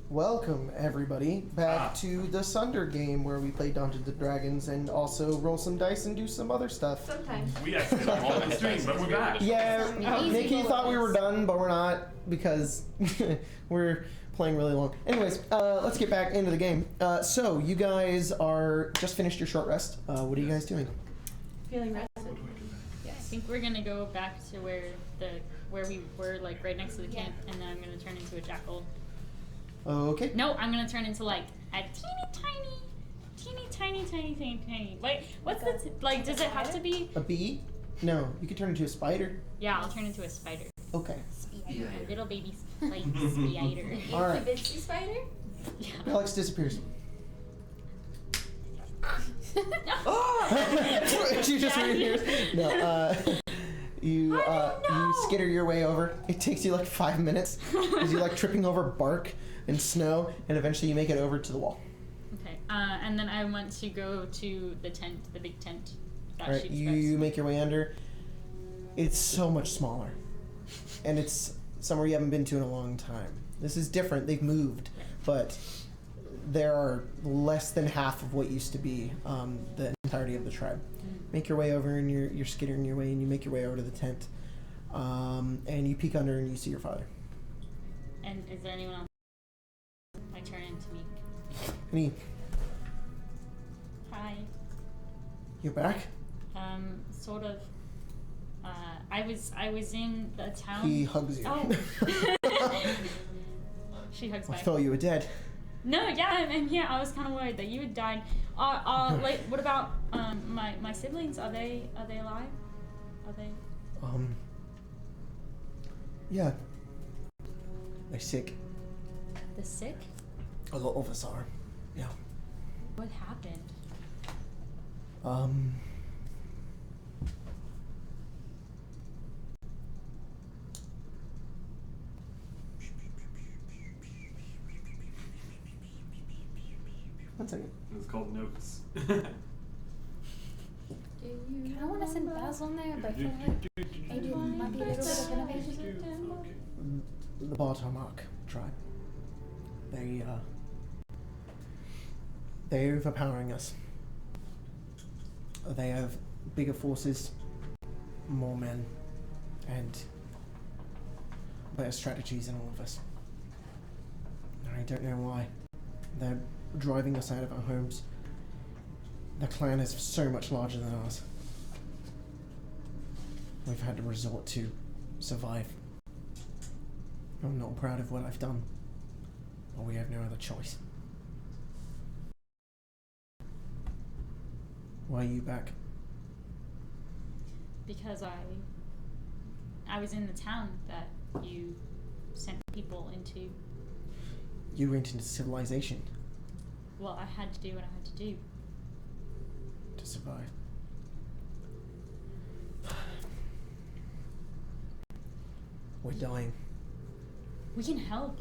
Welcome, everybody, back to the SUNDER game where we play Dungeons & Dragons and also roll some dice and do some other stuff. Sometimes. We actually don't all the stream, but we're back. Yeah, Nikki thought we were done, but we're not because we're playing really long. Anyways, let's get back into the game. So, you guys are just finished your short rest. What are you guys doing? Feeling rested. Yeah, I think we're gonna go back to where we were, like right next to the camp, and then I'm gonna turn into a jackal. Okay. No, I'm gonna turn into like a teeny tiny. Wait, what's the like? Does it have to be a bee? No, you can turn into a spider. Yeah, I'll turn into a spider. Okay. Spider, a little baby like spider. All right. Bitsy spider? Yeah. Alex disappears. She just reappears. No, you skitter your way over. It takes you like 5 minutes because you're like tripping over bark and snow, and eventually you make it over to the wall. Okay, and then I want to go to the tent, the big tent. All right, you make your way under. It's so much smaller, and it's somewhere you haven't been to in a long time. This is different. They've moved, but there are less than half of what used to be the entirety of the tribe. Make your way over, and you're skittering your way, and you make your way over to the tent, and you peek under, and you see your father. And is there anyone else I turn into me? Me. Hi. You're back? Sort of. I was in the town. He hugs you. Oh. She hugs I back. thought you were dead. No, yeah, and yeah, I was kind of worried that you had died. Like, what about my siblings? Are they alive? Are they? Yeah. They're sick. The sick? A lot of us are. Yeah. What happened? One second. It's called notes. I want to send Basil in there, but I feel like Adrian might be a little bit of innovation. The Bartomok tribe. They're overpowering us. They have bigger forces, more men, and better strategies than all of us. I don't know why. They're driving us out of our homes. The clan is so much larger than ours. We've had to resort to survive. I'm not proud of what I've done, but we have no other choice. Why are you back? Because I was in the town that you sent people into. You went into civilization Well, I had to do what I had to do. to survive. We're dying. We can help.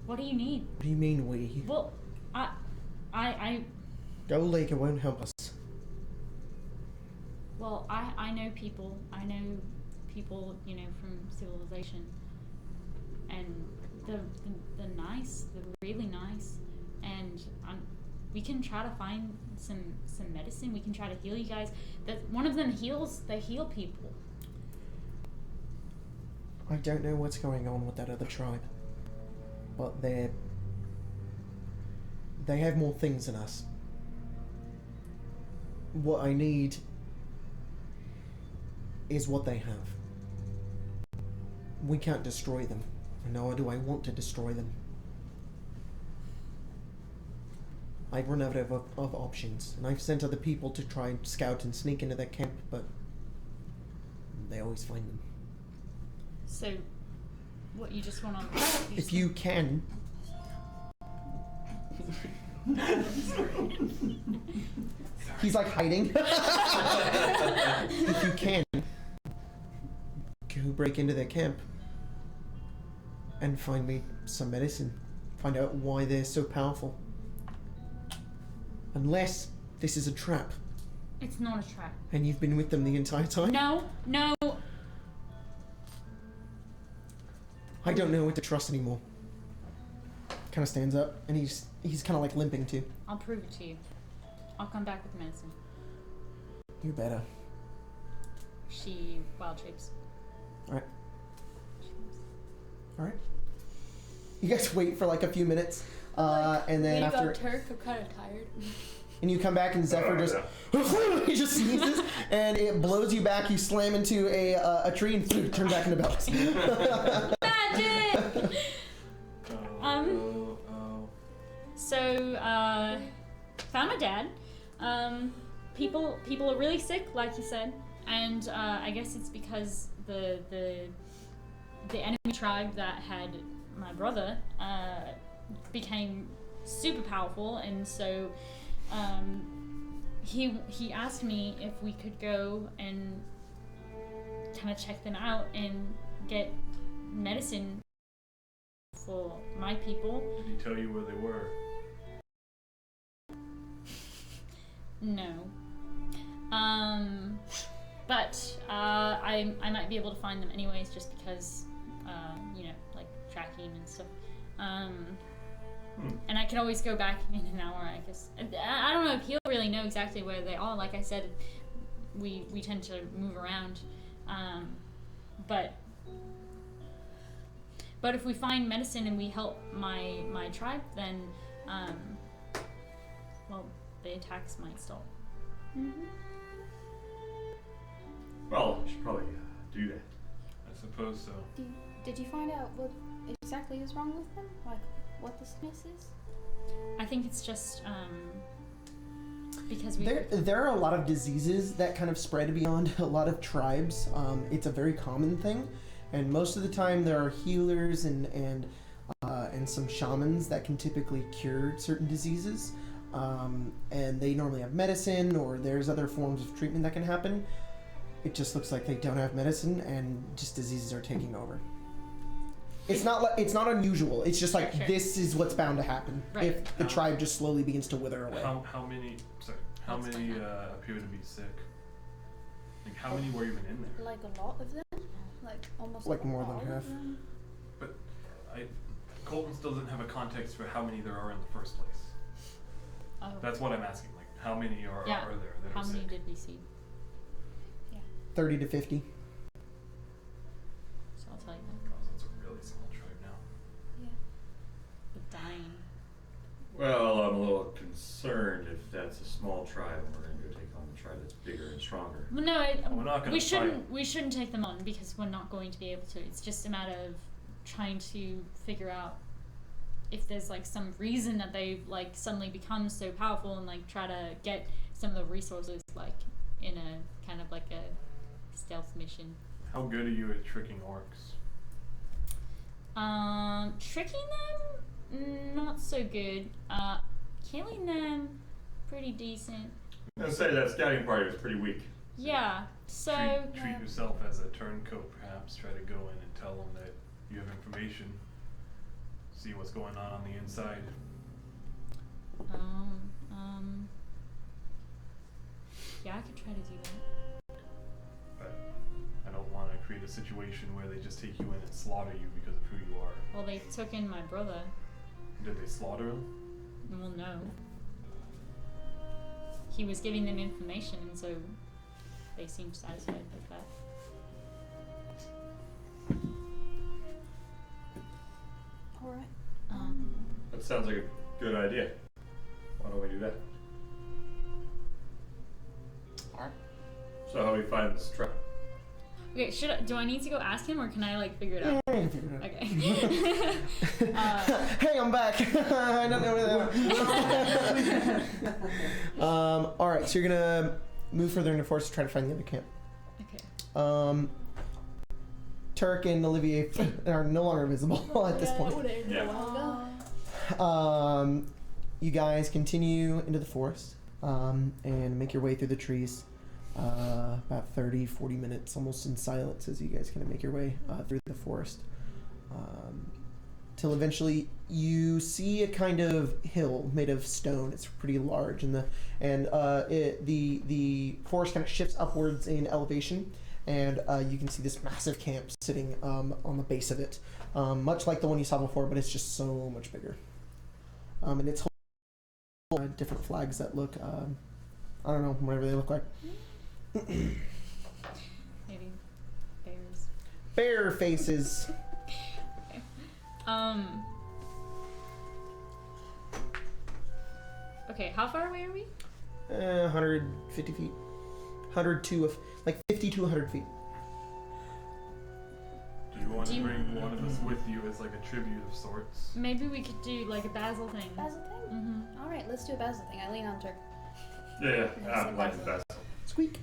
What do you need? What do you mean we? Well, I Goldacre won't help us. Well, I know people. I know people, you know, from civilization, and the nice, the really nice, and we can try to find some medicine. We can try to heal you guys. That one of them heals. They heal people. I don't know what's going on with that other tribe, but they have more things than us. What I need is what they have. We can't destroy them, nor do I want to destroy them. I've run out of options, and I've sent other people to try and scout and sneak into their camp, but they always find them. So, what, you just want to... If you can... He's like hiding. If you can, go break into their camp and find me some medicine. Find out why they're so powerful. Unless this is a trap. It's not a trap. And you've been with them the entire time? No. I don't know what to trust anymore. kind of stands up, and he's kind of like limping too. I'll prove it to you. I'll come back with medicine. You better. She wild shapes. Alright. Alright. You guys wait for like a few minutes, and then leave after... out Turk, I'm kind of tired. And you come back and Zephyr just... he just sneezes, and it blows you back. You slam into a tree and turn back into bells. Magic! So, found my dad. People are really sick, like you said, and I guess it's because the enemy tribe that had my brother became super powerful, and so he asked me if we could go and kind of check them out and get medicine for my people. Did he tell you where they were? No. But I might be able to find them anyways, just because, like tracking and stuff. And I can always go back in an hour, I guess. I don't know if he'll really know exactly where they are. Like I said, we tend to move around. But if we find medicine and we help my tribe, then, well, the attacks might stop. Mm-hmm. Well, we should probably do that. I suppose so. Did you find out what exactly is wrong with them? Like, what the sickness is? I think it's just because there are a lot of diseases that kind of spread beyond a lot of tribes. It's a very common thing, and most of the time there are healers and some shamans that can typically cure certain diseases. And they normally have medicine, or there's other forms of treatment that can happen. It just looks like they don't have medicine, and just diseases are taking over. It's not unusual. It's just like, sure. This is what's bound to happen if the tribe just slowly begins to wither away. How many appear to be sick? Like, how many were even in there? Like a lot of them? Like almost like more than all of half. them? But Colton still doesn't have a context for how many there are in the first place. Oh. That's what I'm asking. Like, how many are there that How are many sick? did we see? 30 to 50. So I'll tell you that. Oh, so it's a really small tribe now. Yeah. The dying. Well, I'm a little concerned if that's a small tribe and we're going to go take on the tribe that's bigger and stronger. Well, no, We're not gonna we fight. shouldn't take them on because we're not going to be able to. It's just a matter of trying to figure out if there's like some reason that they've like suddenly become so powerful, and like try to get some of the resources like in a kind of like a stealth mission. How good are you at tricking orcs? Tricking them, not so good. Killing them, pretty decent. I'm going to say that scouting party was pretty weak. Yeah, so... Treat yourself as a turncoat, perhaps. Try to go in and tell them that you have information. See what's going on the inside. Yeah, I could try to do that. But I don't want to create a situation where they just take you in and slaughter you because of who you are. Well, they took in my brother. Did they slaughter him? Well, no. He was giving them information, and so they seemed satisfied with that. Alright. That sounds like a good idea. Why don't we do that? Alright. So how do we find this tribe? Okay, do I need to go ask him, or can I like figure it out? Yeah, you can figure it Okay. Hey, I'm back. I don't know where they are. Alright, so you're gonna move further into the forest to try to find the other camp. Okay. Turk and Olivier are no longer visible at this point. You guys continue into the forest and make your way through the trees. About 30, 40 minutes almost in silence as you guys kind of make your way through the forest. Till eventually you see a kind of hill made of stone. It's pretty large, and the forest kind of shifts upwards in elevation, and you can see this massive camp sitting on the base of it, much like the one you saw before, but it's just so much bigger. and it's different flags that look, I don't know, whatever they look like. Maybe bears. Bear faces. Okay, how far away are we? 150 feet. 50 to 100 feet. Do you want to bring one of us with you as like a tribute of sorts? Maybe we could do like a basil thing. Basil thing? Mm-hmm. Alright, let's do a basil thing. I lean on Turk. Yeah, Yeah, I'm like the best. Squeak.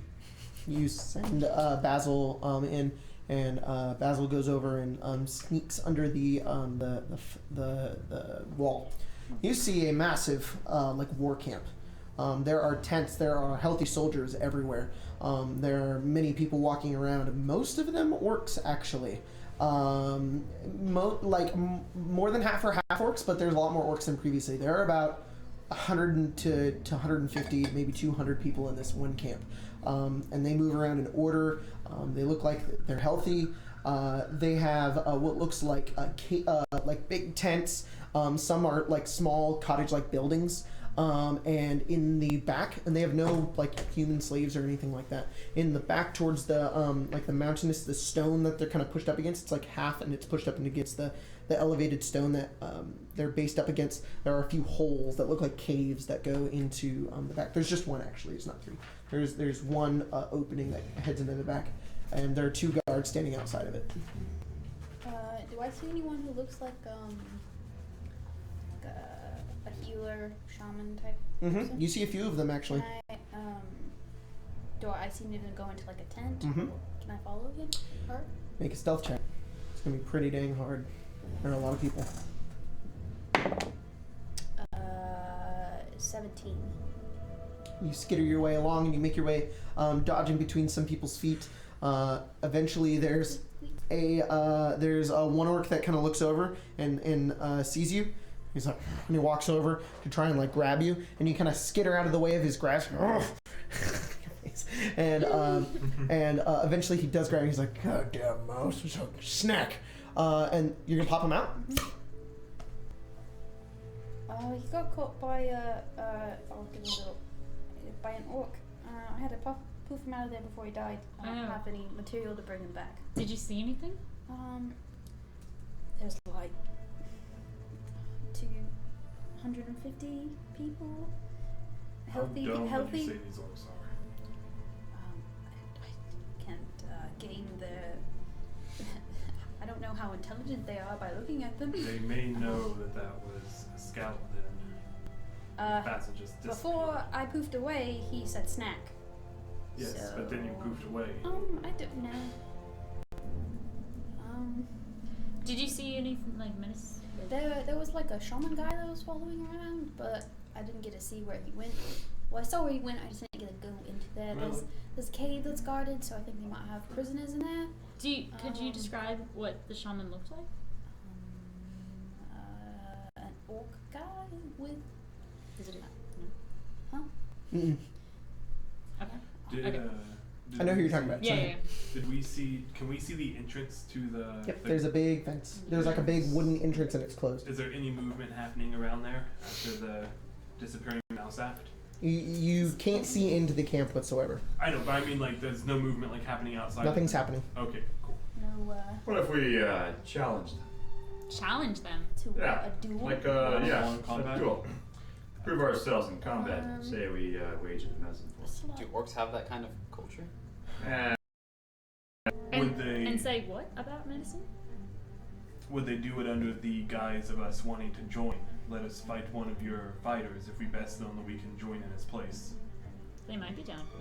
You send Basil in, and Basil goes over and sneaks under the wall. You see a massive like war camp. There are tents. There are healthy soldiers everywhere. There are many people walking around. Most of them orcs, actually. More than half are half-orcs, but there's a lot more orcs than previously. There are about 100 to 150, maybe 200 people in this one camp. And they move around in order. They look like they're healthy. They have what looks like big tents. Some are like small cottage-like buildings. And in the back, and they have no like human slaves or anything like that. In the back, towards the like the mountainous, the stone that they're kind of pushed up against, it's like half, and it's pushed up against the elevated stone that they're based up against. There are a few holes that look like caves that go into the back. There's just one actually. It's not three. There's one opening that heads into the back, and there are two guards standing outside of it. Do I see anyone who looks like a healer, shaman type person? You see a few of them actually. Do I see him even go into like a tent? Mhm. Can I follow him? Her? Make a stealth check. It's gonna be pretty dang hard. There are a lot of people. 17. You skitter your way along, and you make your way, dodging between some people's feet. Eventually, there's one orc that kind of looks over and sees you. He's like, and he walks over to try and like grab you, and you kind of skitter out of the way of his grasp. And eventually he does grab you. He's like, God damn mouse, snack. And you're gonna pop him out. He got caught by by an orc. I had to poof him out of there before he died. I don't have any material to bring him back. Did you see anything? There's like 250 people. Healthy. How dumb would you say these orcs are? I can't gain the. I don't know how intelligent they are by looking at them. They may know that was a skeleton. Basil just disappeared. Before I poofed away, he said snack. Yes, so, but then you poofed away. I don't know. Did you see anything like menace? There was like a shaman guy that was following around, but I didn't get to see where he went. Well, I saw where he went, I just didn't get to go into there. Really? There's a cave that's guarded, so I think they might have prisoners in there. Could you describe what the shaman looked like? An orc guy with... Is it Huh? Mm-mm. Okay. Did, I know who you're talking about. Yeah. Did we see? Can we see the entrance to the? Yep. There's a big fence. There's like a big wooden entrance, and it's closed. Is there any movement happening around there after the disappearing mouse act? You can't see into the camp whatsoever. I know, but I mean, like, there's no movement like happening outside. Nothing's happening. Okay, cool. No, What if we challenge them? Challenge them. to Yeah, a duel? like One-on-one combat? a duel. Prove ourselves in combat. Say we wage a medicine for. Do orcs have that kind of culture? And say what about medicine? Would they do it under the guise of us wanting to join? Let us fight one of your fighters if we best know that we can join in his place. They might be down for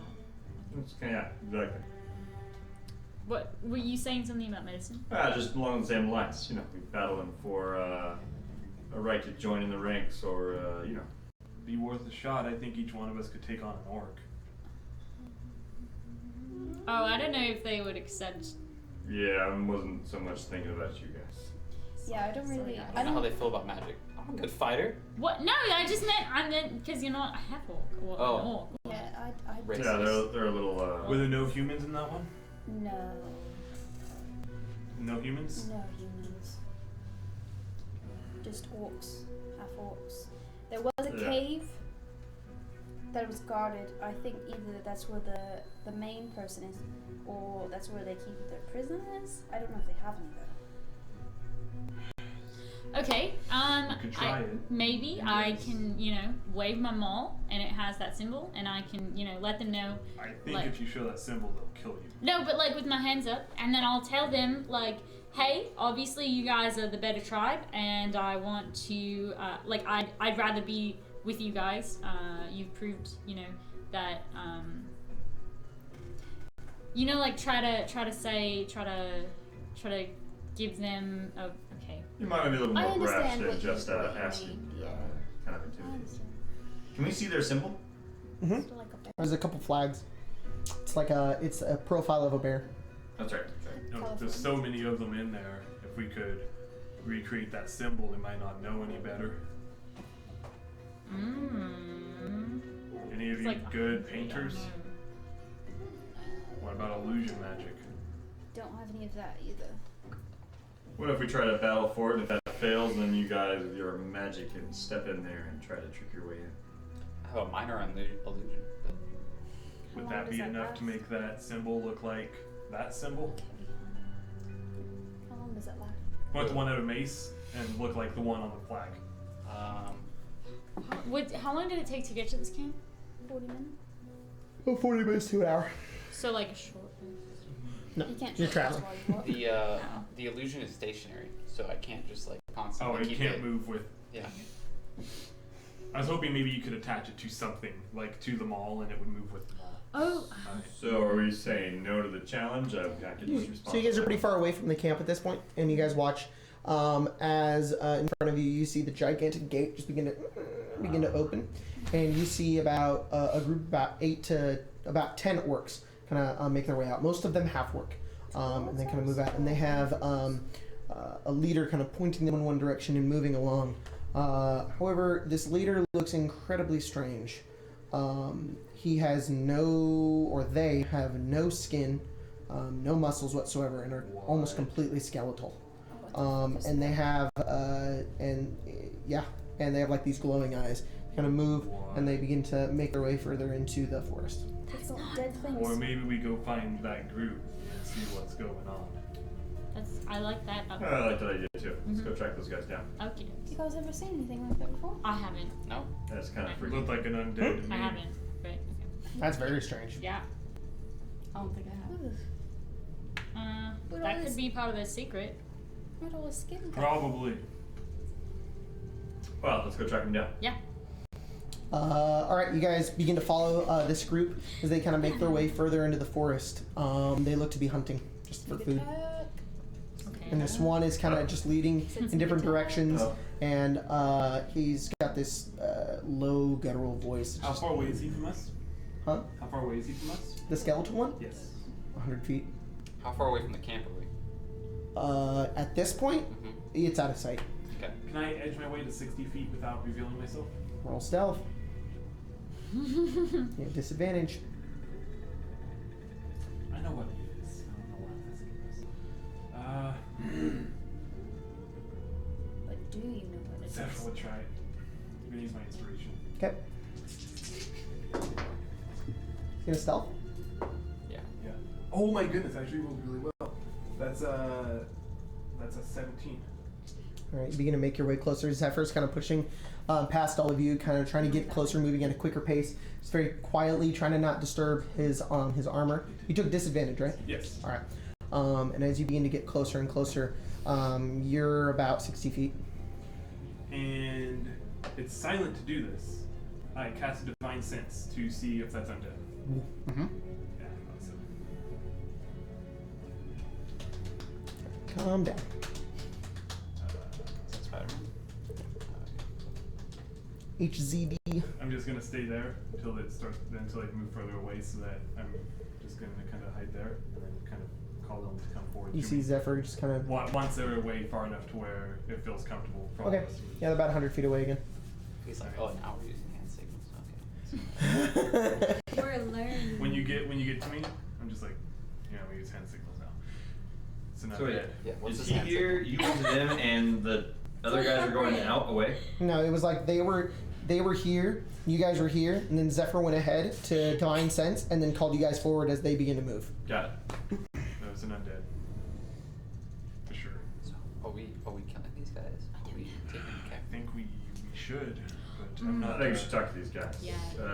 that. Yeah, exactly. What were you saying something about medicine? Just along the same lines. You know, we battle them for a right to join in the ranks, or you know. Be worth a shot. I think each one of us could take on an orc. Oh, I don't know if they would accept. Yeah, I wasn't so much thinking about you guys. Yeah, I don't really... I don't know how they feel about magic. I'm a good fighter. What? No, I meant because you're not a half-orc or an orc. Yeah, I Racist. Yeah, they're a little. Were there no humans in that one? No. No humans? No humans. Just orcs. Half-orcs. There was a cave that was guarded. I think either that's where the main person is, or that's where they keep their prisoners. I don't know if they have any though. Okay. could try it. Maybe I can, wave my maul, and it has that symbol, and I can, let them know. I think if you show that symbol, they'll kill you. No, but like with my hands up, and then I'll tell them like, hey, obviously you guys are the better tribe, and I want to, I'd rather be with you guys. You've proved, that, try to give them a. Okay. You might be a little I more brash understand than what just you asking. mean, yeah. Kind of I intimidate. understand. Can we see their symbol? Mm-hmm. Still like a bear. There's a couple flags. It's a profile of a bear. That's right. No, there's so many of them in there. If we could recreate that symbol, they might not know any better. Any of It's you like good 100, painters? I know. What about illusion magic? Don't have any of that either. What if we try to battle for it, and if that fails, then you guys with your magic can step in there and try to trick your way in? I have a minor illusion. But Would long that does be that enough last? to make that symbol look like that symbol? How long does that last? Want the one out of mace and look like the one on the flag? How long did it take to get to this camp? 40 minutes? Oh, 40 minutes to an hour. So like a short. No, You can't you're shoot traveling. while you walk. the illusion is stationary, so I can't just like Oh, constantly you keep can't it. move with. Yeah. I was hoping maybe you could attach it to something, like to the mall, and it would move with the mall. Oh. So are we saying no to the challenge? I've got to get this response. So you guys are pretty far away from the camp at this point, and you guys watch as in front of you, you see the gigantic gate just begin to open, and you see about a group of about 10 orcs kind of make their way out. Most of them half-orc, and they kind of move out, and they have a leader kind of pointing them in one direction and moving along. However, this leader looks incredibly strange. He has they have no skin, no muscles whatsoever, and are almost completely skeletal. And they have, and they have like these glowing eyes. Kind of move, and they begin to make their way further into the forest. That's not dead things. Or maybe we go find that group and see what's going on. I like that. I like that idea too. Let's go track those guys down. Okay. You guys ever seen anything like that before? I haven't. No. That's kind of It freaky. looked like an undead to me. I haven't. But okay. That's very strange. Yeah. I don't think I have. But That all could this- be part of the secret. Where'd all his skin go? Probably. Well, let's go track them down. Yeah. All right, you guys begin to follow this group as they kind of make their way further into the forest. They look to be hunting just for food. Okay. And this one is kind of just leading in different directions, Oh. and he's got this low guttural voice. How far away is he from us? Huh? How far away is he from us? The skeletal one? Yes. 100 feet. How far away from the camp are we? At this point, Mm-hmm. it's out of sight. Okay. Can I edge my way to 60 feet without revealing myself? Roll stealth. You have disadvantage. I know what it is. I don't know why I'm asking this. But do you know what it is? Zephyr would try it. I'm gonna use my inspiration. Okay. Gonna stealth? Yeah. Yeah. Oh my goodness, I actually rolled really well. That's a 17. All right, you begin to make your way closer. Zephyr's kind of pushing past all of you, kind of trying to get closer, moving at a quicker pace. Just very quietly, trying to not disturb his armor. You took disadvantage, right? Yes. All right. And as you begin to get closer and closer, you're about 60 feet. And it's silent to do this. I cast a divine sense to see if that's undead. Mm-hmm. Yeah, I thought so. Calm down. Is that Spider-Man? HZD. I'm just gonna stay there until it starts, until I move further away, so that I'm just gonna kind of hide there and then kind of call them to come forward. You to see me. Zephyr just kind of. Once they're away far enough to where it feels comfortable for all Okay. of us to move. Yeah, they're about 100 feet away again. He's like, oh, now we're using hand signals. Okay. We're learning. When you get to me, I'm just like, yeah, we use hand signals now. So not So wait, bad. Yeah. What's is this he hand here, signal? you into them, and the other guys are going out away? No, it was like they were they were here, you guys were here, and then Zephyr went ahead to Divine Sense and then called you guys forward as they begin to move. Got it. That was an undead. For sure. So, are we killing these guys? Are we taking I care? think we should, but I'm I not. think you should talk to these guys. Yeah.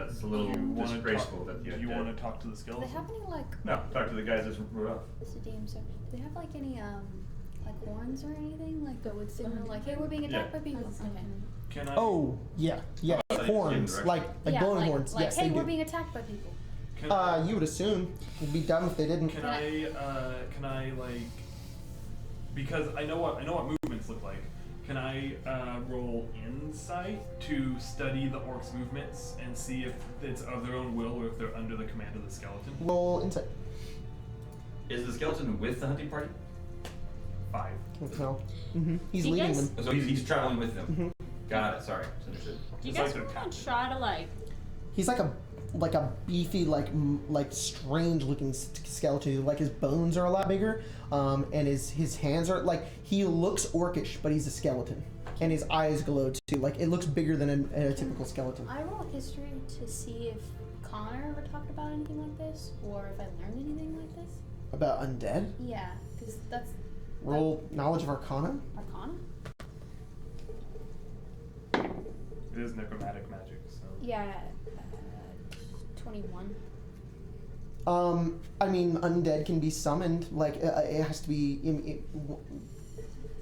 It's a little You wanna disgraceful talk- that the Do you undead- want to talk to the Do they skeleton? have any like? No, talk to the guys that wrote up. This is DM, sir. Do they have like any like horns or anything like that would signal like, hey, we're being attacked Yeah. by people? Okay. Can I? Oh, yeah, horns, direct. like yeah, glowing horns. Like, Yes, hey, they we're do. being attacked by people. Can You would assume it'd be dumb if they didn't. Can I like? Because I know what movements look like. Can I roll insight to study the orc's movements and see if it's of their own will or if they're under the command of the skeleton? Roll insight. Is the skeleton with the hunting party? 5. Can't tell. He's Do you leading guys- them. So he's traveling with them. Mhm. Got it. Sorry, understood. Do you It's guys like they're want to captive. try to like? He's like a beefy, like strange looking skeleton. Like his bones are a lot bigger, and his hands are like, he looks orcish, but he's a skeleton, and his eyes glow too. Like it looks bigger than a typical skeleton. I roll history to see if Connor ever talked about anything like this, or if I learned anything like this. About undead. Yeah, because that's Roll knowledge of Arcana. Arcana. It is necromantic magic, so. Yeah, 21. I mean, undead can be summoned. Like it has to be.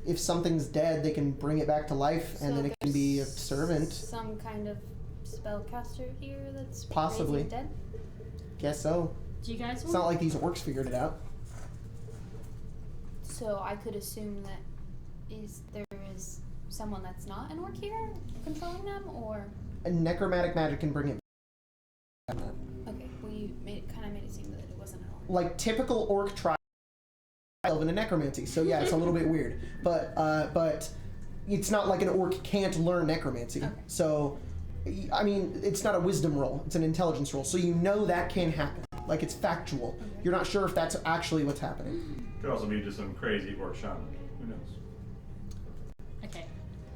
If something's dead, they can bring it back to life, and So then it can be a there's servant. Some kind of spellcaster here that's Possibly. raising dead. Guess so. Do you guys It's want? not like these orcs figured it out. So I could assume that there is someone that's not an orc here controlling them, or And necromantic magic can bring it back. okay, well you kind of made it seem that it wasn't an orc. Like typical orc tribe in a necromancy. So yeah, it's a little bit weird, but it's not like an orc can't learn necromancy. Okay. So, I mean, it's not a wisdom roll; it's an intelligence roll. So you know that can happen. Like it's factual. Okay. You're not sure if that's actually what's happening. Could also be just some crazy orc shaman. Who knows? Okay,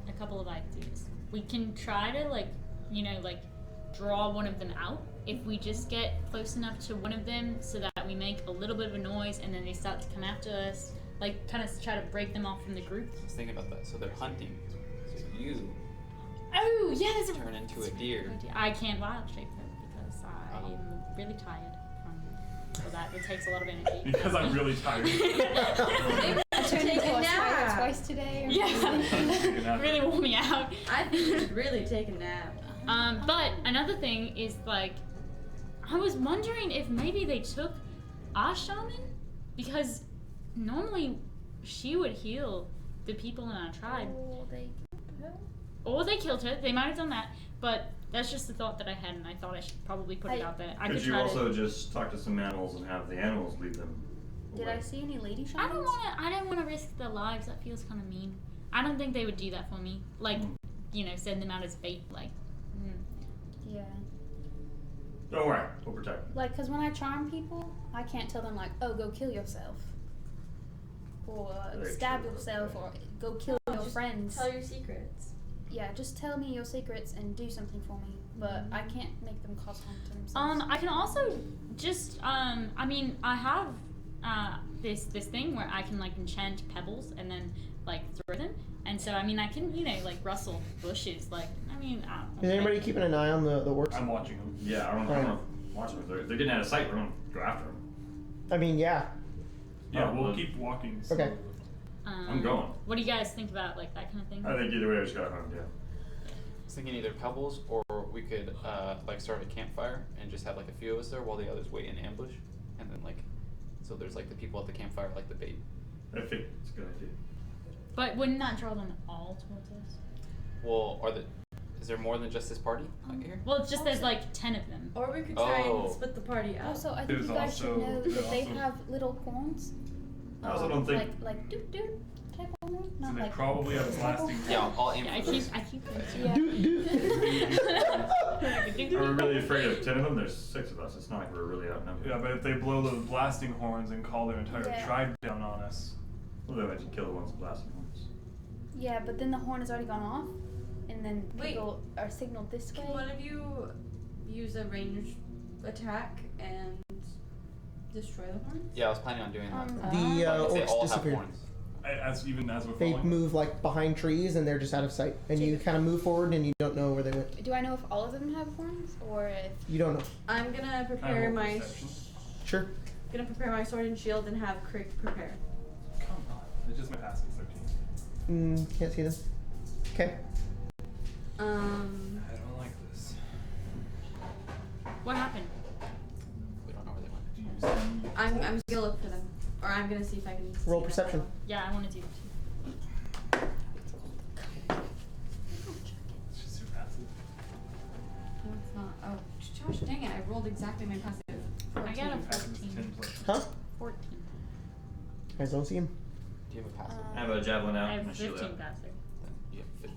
a couple of ideas. We can try to like draw one of them out. If we just get close enough to one of them so that we make a little bit of a noise and then they start to come after us, like kind of try to break them off from the group. I was thinking about that. So they're hunting. So you Oh yeah, there's a turn into a deer. I can't wild shape though because I'm really tired from that. It takes a lot of energy. Because I'm really tired. Turned into a spider nap. twice today. Or Yeah, really wore me out. I think you should really take a nap. But another thing is like, I was wondering if maybe they took our shaman because normally she would heal the people in our tribe. Or they killed her. They might have done that, but that's just the thought that I had, and I thought I should probably put it out there. I Could could you try also to. just talk to some animals and have the animals lead them? Did away? I see any lady shamans? I don't want to risk their lives. That feels kind of mean. I don't think they would do that for me. Like, send them out as bait. Like, Yeah. Don't worry, we'll protect them. Like, cause when I charm people, I can't tell them like, oh, go kill yourself, or Very stab true, yourself, okay. or go kill your Just friends. Tell your secrets. Yeah, just tell me your secrets and do something for me. But I can't make them cause harm to themselves. I can also just I mean, I have this thing where I can like enchant pebbles and then like throw them, and so I mean I can like rustle bushes. Like I mean, Is anybody keeping an eye on the orcs? I'm watching them. Yeah, I don't know. Watch them. If they're getting out of sight, we're gonna go after them. I mean, yeah. Yeah, Oh, we'll well- keep walking. Okay. slowly. I'm going. What do you guys think about like that kind of thing? I think either way, we just gotta hunt. Yeah. I was thinking either pebbles or we could like start a campfire and just have like a few of us there while the others wait in ambush, and then like so there's like the people at the campfire like the bait. I think it's a good idea. But wouldn't that draw them all towards us? Well, is there more than just this party out here? Well, it's just there's like 10 of them. Or we could try Oh. and split the party up. Also, I think There's you guys should also- know there's that they also- have little horns. I also don't think- like doot doot type of horn, So not they like probably have blasting. Yeah, I'll aim Yeah, I for keep those. I keep Are we really afraid of 10 of them? There's 6 of us. It's not like we're really outnumbered. Yeah, but if they blow those blasting horns and call their entire Yeah. tribe down on us, Well, then I should kill the ones with blasting horns. Yeah, but then the horn has already gone off, and and then Wait. people are signaled this way. Can one of you use a ranged attack and destroy the horns? Yeah, I was planning on doing that. The Like, they all orcs have disappear. horns. As we're They falling. move like behind trees and they're just out of sight. And you kind of move forward and you don't know where they went. Do I know if all of them have horns or if? You don't know. I'm gonna Can I prepare roll my perception? Sure. sword and shield and have Crick prepare. Come on. It's just my passive 13. Can't see them. Okay. I don't like this. What happened? We don't know where they went. Do you see? I'm gonna look for them, or I'm gonna see if I can. Roll see them. perception. Yeah, I want to do it too. It's just your passive. No, it's not. Oh, gosh, dang it! I rolled exactly my passive. I got a Your passive is 14. 10 plus. Huh? 14. You guys don't see him. Do you have a passive? I have a javelin out I and have a shield 15 out. passive. Then you have 50.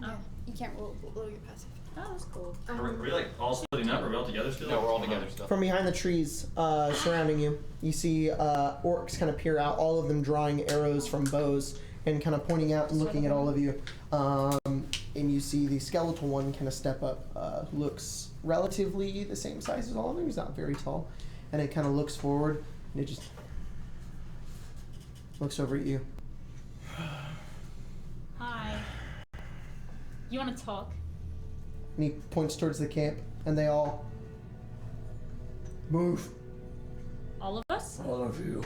Yeah, you can't roll below your passive. Oh, that's cool. Are we like all splitting up? Are we all together still? No, we're all together still. From behind the trees surrounding you, you see orcs kind of peer out, all of them drawing arrows from bows and kind of pointing out and looking at all of you. And you see the skeletal one kind of step up, looks relatively the same size as all of them. He's not very tall. And it kind of looks forward and it just looks over at you. Hi. You want to talk? And he points towards the camp and they all move. All of us? All of you.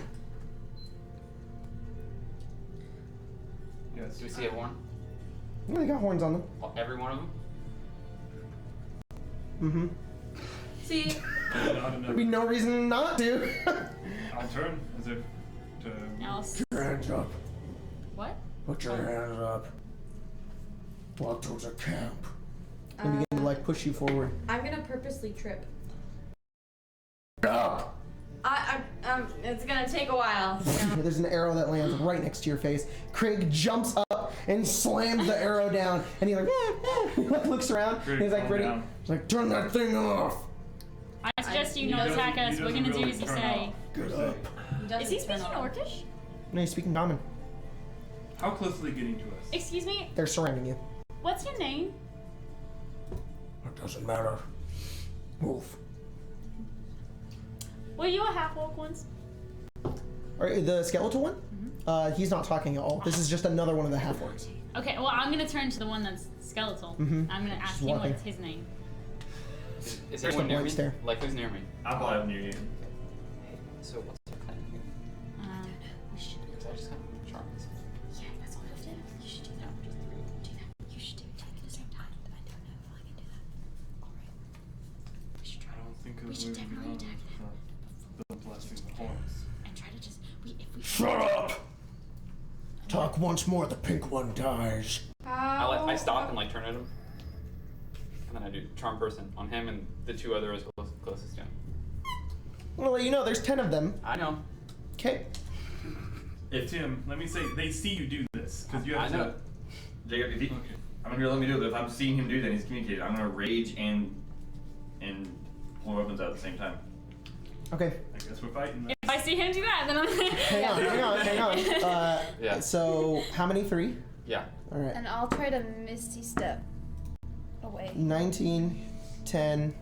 Yes. Do we see a horn? Yeah, they got horns on them. Every one of them? Mm-hmm. See, Not enough. There'd be no reason not to. I'll turn as if to. Now, Your hands up. what? Put your hands up. Walk towards a camp. And begin to like push you forward. I'm gonna purposely trip. Up! It's gonna take a while. There's an arrow that lands right next to your face. Craig jumps up and slams the arrow down, and he like, he like looks around. And he's like, Calm ready? down. He's like, turn that thing off. I suggest you He not doesn't- attack us. he We're doesn't gonna do really as you turn say. off. Get Per se. up. Is he speaking Orcish? No, he's speaking common. How close are they getting to us? Excuse me. They're surrounding you. What's your name? It doesn't matter. Move. Were you a half-orc once? Alright, the skeletal one? He's not talking at all. This is just another one of the half-orcs. Okay, well, I'm gonna turn to the one that's skeletal. Mhm. I'm gonna ask She's him walking. what's his name. Is There's anyone the near me? lights there. Like, who's near me? I'll probably have near you. So what's the plan here? We should. Because I just kind of charm this. Yeah, that's what I did. You should do that. Just three. Do that. You should do it at the same time. I don't know if I can do that. Alright. We should I try don't think We of should moving definitely on attack for the blessing the horns. and try to just. If we. Shut up! Talk once more, the pink one dies. I stop and like turn at him. And then I do charm person on him and the two others closest to him. I'm gonna let you know there's 10 of them. I know. Okay. If Tim, let me say, they see you do this because you have I know. to. Jacob, if he, Okay. I'm gonna let me do it, but if I'm seeing him do that, he's communicating. I'm gonna rage and pull my weapons out at the same time. Okay. I guess we're fighting. Then. If I see him do that, then I'm. Hang on. Yeah. So, how many? 3? Yeah. Alright. And I'll try to misty step away. 19, 10.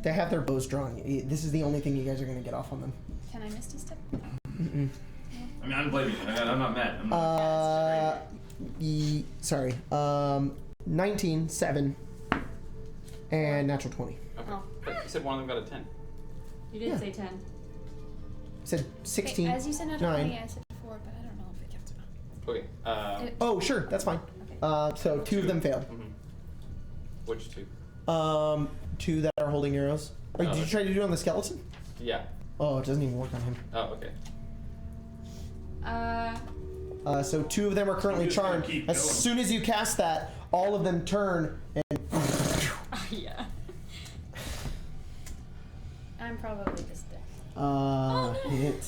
They have their bows drawn. This is the only thing you guys are going to get off on them. Can I misty step? Mm-mm. I mean, I'm blaming you. I'm not mad. I'm not. Sorry. 19, 7, and natural 20. Okay. Oh. But you said one of them got a 10. You did Yeah. say 10. I said 16. Okay, as you said natural 9. 20, I said 4, but I don't know if it counts or not. Okay. Oh, sure. That's fine. Okay. So 2 of them failed. Mhm. Which two? 2 that are holding arrows. Wait, did you Okay. try to do it on the skeleton? Yeah. Oh, it doesn't even work on him. Oh, okay. So 2 of them are currently I'm just gonna charmed. keep As going. soon as you cast that, all of them turn and Yeah. I'm probably just dead. hit.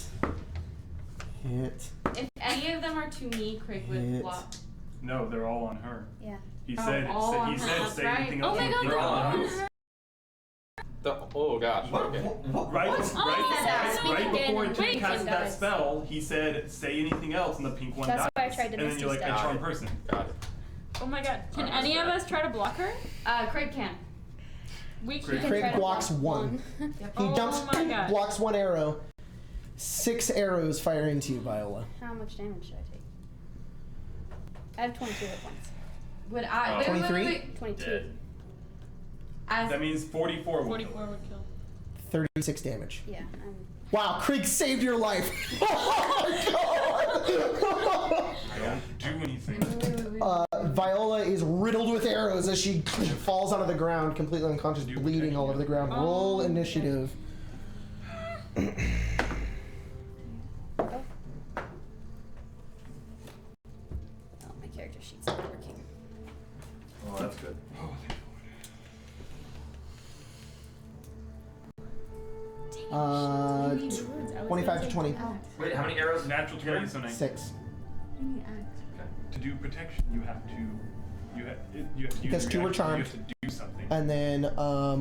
If any of them are to me, Craig would Hit. block. No, they're all on her. Yeah. He Oh, said. all on He her, said. that's Say right. anything Oh else. my and god, keep they're going. all on her. Oh gosh. Okay. Right, What? right, Oh, right again. before Tim Wait, casted that guys. spell, he said, "Say anything else," and the pink one That's dies. why I tried to and then misty you're like, step. "I charm person." Got it. Oh my god. Can any of us try to block her? Craig can. We Craig can. Craig try to blocks block one. one. He Oh jumps, my God. blocks one arrow. 6 arrows fire into you, Viola. How much damage should I take? I have 22 hit points. Would I? Oh. Wait, wait, 23? wait, wait. 22. Dead. As That means 44 will 44 kill. would kill. 36 damage. Yeah. Wow, Craig saved your life. Oh my god! Don't do anything. Viola is riddled with arrows as she falls onto the ground, completely unconscious, bleeding all over the ground. Roll initiative. Oh, my character sheet's not working. Oh, that's good. 25 to 20. Wait, how many arrows? Natural 20, so 9. 6. To do protection, you have to use Because your 2 were reaction, charmed. You have to do something. And then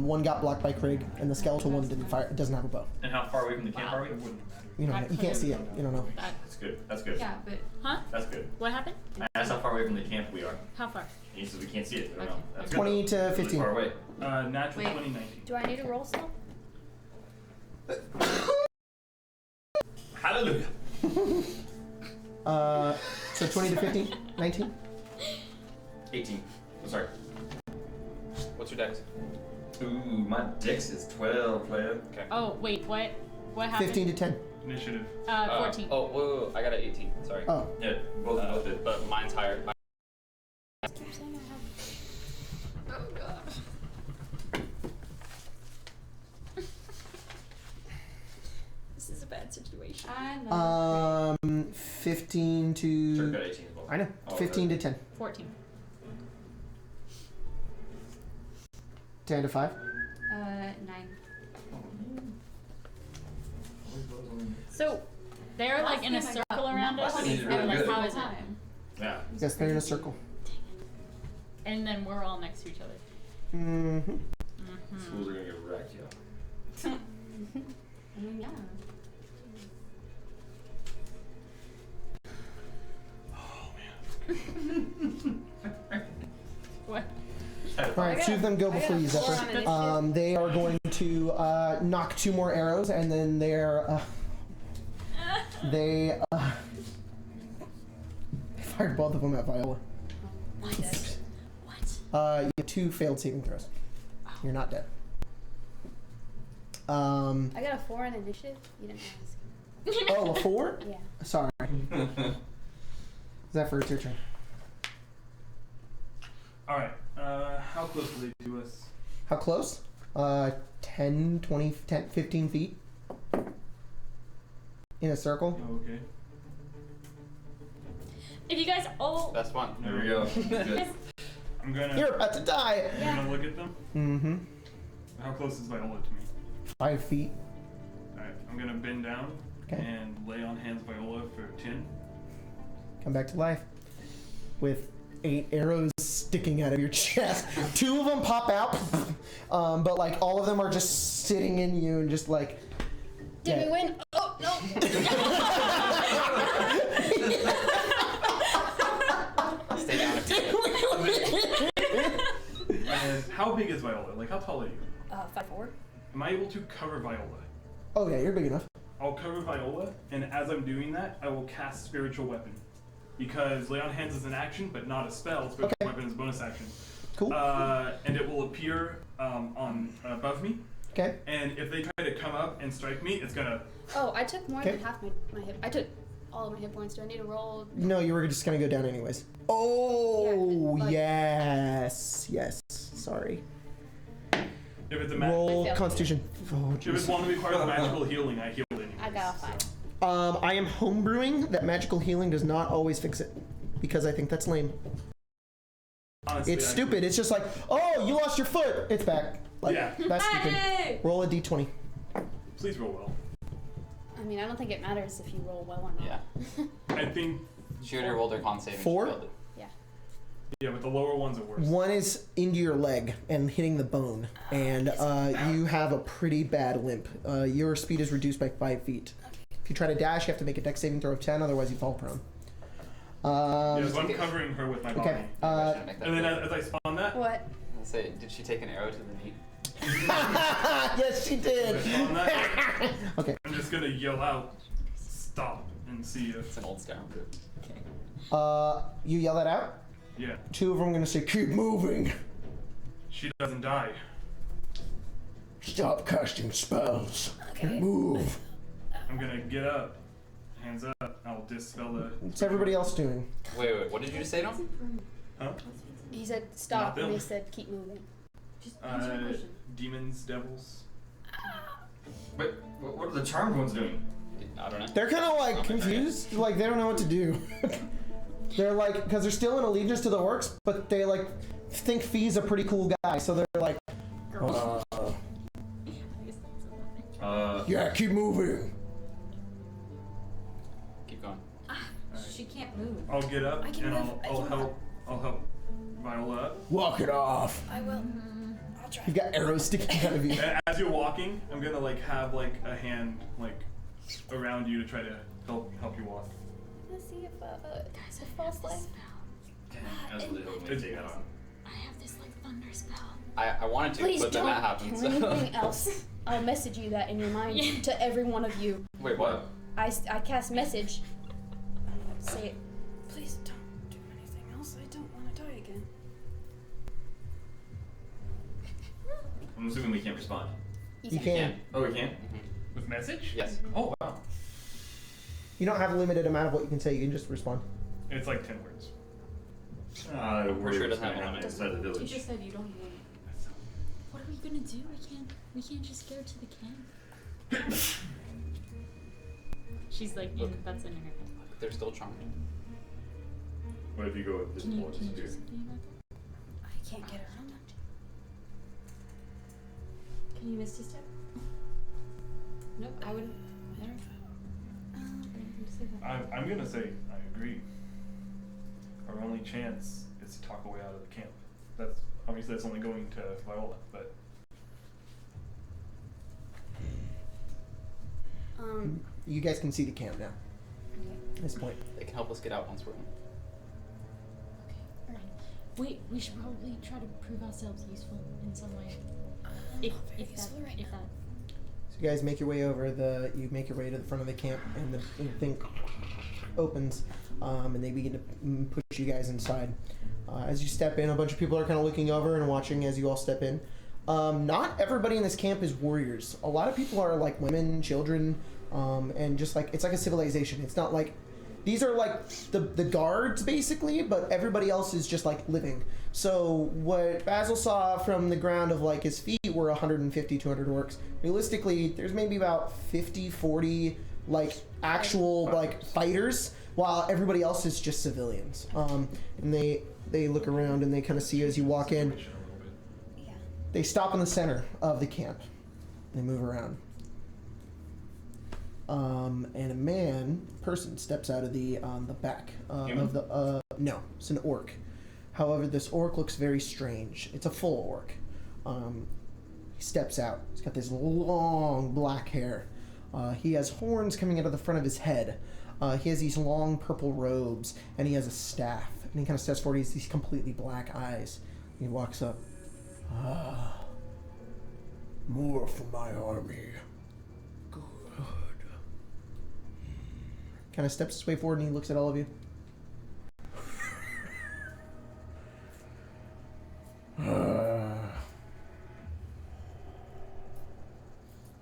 1 got blocked by Craig, and the skeletal one didn't fire. Doesn't have a bow. And how far away from the camp are we? It wouldn't matter. You know, you can't see it. You don't know. That's good. That's good. Yeah, but Huh? That's good. What happened? I asked how far away from the camp we are. How far? And he says we can't see it. I don't Okay. know. That's good. 20 to Really 15. far away. Natural Wait. 20, 19. Do I need to roll still? Hallelujah. So 20 to 15, 19. 18. I'm sorry. What's your dex? Ooh, my dex is 12, player. Okay. Oh, wait, what? What happened? 15 to 10. Initiative. 14. Oh, whoa, I got an 18. Sorry. Oh, Yeah, both did. But mine's higher. I keep saying I have. Oh god. This is a bad situation. I love 15 Sure, to. got 18 as well. I know. Oh, 15 to okay. 10. 14. 10 to 5. 9. So, they're like in a Last time I circle got around us? Last time you did Or really like, good. how is it? Time. Yeah. Yes, they're in a circle. And then we're all next to each other. Mm-hmm. Schools are gonna get wrecked, yo. I mean, yeah. What? Alright, 2 of them go before you, four on Zephyr. initiative. They are going to knock 2 more arrows, and then they're. They fired both of them at Viola. I'm dead. You have 2 failed saving throws. You're not dead. I got a 4 on initiative. You didn't ask. Oh, a 4? Yeah. Sorry. Zephyr, it's your turn. Alright, how close are they to us? How close? 10, 20, 10, 15 feet. In a circle. Oh, okay. If you guys all. That's one. There we go. Good. I'm gonna, You're about to die! I'm gonna look at them. Mm-hmm. How close is Viola to me? 5 feet. Alright, I'm gonna bend down Okay. and lay on hands Viola for 10. Come back to life. With 8 arrows sticking out of your chest. 2 of them pop out, but like all of them are just sitting in you and just like. Did dead. we win? Oh, no. Stay down. And how big is Viola? Like, how tall are you? 5'4". Am I able to cover Viola? Oh yeah, you're big enough. I'll cover Viola, and as I'm doing that, I will cast Spiritual Weapon. Because Lay on Hands is an action, but not a spell. Spiritual Okay. Weapon is a bonus action. Cool. And it will appear on above me. Okay. And if they try to come up and strike me, it's gonna. Oh, I took more Okay. than half my hit. I took all of my hit points. Do I need to roll? No, you were just gonna go down anyways. Oh Yeah, but, like- yes, yes. Sorry. If it's a Roll I failed. Constitution. Oh, if it's jeez. one that requires magical healing, I heal it anyways. I got a 5. I am homebrewing that magical healing does not always fix it because I think that's lame. Honestly, It's I- stupid. It's just like, oh, you lost your foot. It's back. Like, Yeah. that's stupid. Hey! Roll a d20. Please roll well. I mean, I don't think it matters if you roll well or not. Yeah. I think. She already rolled her con saving. she 4? failed it. Yeah, but the lower ones are worse. One is into your leg and hitting the bone, and you have a pretty bad limp. Your speed is reduced by 5 feet. If you try to dash, you have to make a dex saving throw of 10, otherwise you fall prone. Yeah, so I'm covering her with my body. Okay. And then as I spawn that, What? I'll say, did she take an arrow to the knee? yes, she did. as I spawn that, Okay. I'm just gonna yell out, stop, and see It's if. an old Skyrim move. You yell that out. Yeah, 2 of them are gonna say, "Keep moving. she doesn't die. Stop casting spells. Okay. And move." I'm gonna get up, hands up, I'll dispel the. What's everybody else doing? Wait, what did you just say to him? Huh? He said stop, Not and he them. said keep moving. Just answer the question. Demons, devils. But what are the charmed ones doing? I don't know. They're kind of like confused. Like they don't know what to do. They're like, because they're still in allegiance to the orcs, but they like think Fee's a pretty cool guy, so they're like, yeah, keep moving. Keep going. She can't move. I'll get up I can and move, I I'll can help. I'll help Viola up. Walk it off. I will. I'll try. You've got arrows sticking out of you. And as you're walking, I'm gonna like have like a hand like around you to try to help you walk. Let's see if Guys, if false life. I was really hoping to take that on. I have this like thunder spell. I wanted to, Please but then don't that happened. do So. anything else. I'll message you that in your mind Yeah. to every one of you. Wait, what? I cast message. Say it. Please don't do anything else. I don't want to die again. I'm assuming we can't respond. You can. Oh, we can't? With message? Yes. Oh, wow. You don't have a limited amount of what you can say. You can just respond. It's like 10 words. I'm pretty sure it doesn't have a limit. inside the You village. just said you don't want it. What are we gonna do? We can't just go to the camp. She's like, that's in her head. They're still charmed. What if you go with this Can you one? do something about that? I can't get around it. Can you misty step? Nope, I wouldn't. Never. I didn't say that. I'm gonna say I agree. Our only chance is to talk away out of the camp. That's obviously that's only going to Viola, but You guys can see the camp now. At this point. They can help us get out once we're in. Okay, alright. We should probably try to prove ourselves useful in some way. If that. useful right now. So you guys make your way over you make your way to the front of the camp, and the thing opens, and they begin to push you guys inside. As you step in, a bunch of people are kind of looking over and watching as you all step in. Not everybody in this camp is warriors. A lot of people are like women, children, and just like, it's like a civilization. It's not like, these are like the guards basically, but everybody else is just like living. So what Basil saw from the ground of like his feet were 150, 200 orcs. Realistically, there's maybe about 50, 40 like actual like fighters, while everybody else is just civilians. And they look around and they kind of see you as you walk in. Yeah. They stop in the center of the camp. They move around. And a person steps out of the back of the. No, it's an orc. However, this orc looks very strange. It's a full orc. He steps out. He's got this long black hair. He has horns coming out of the front of his head. He has these long purple robes, and he has a staff. And he kind of steps forward. He has these completely black eyes. He walks up. More for my army. Good. Kind of steps his way forward, and he looks at all of you.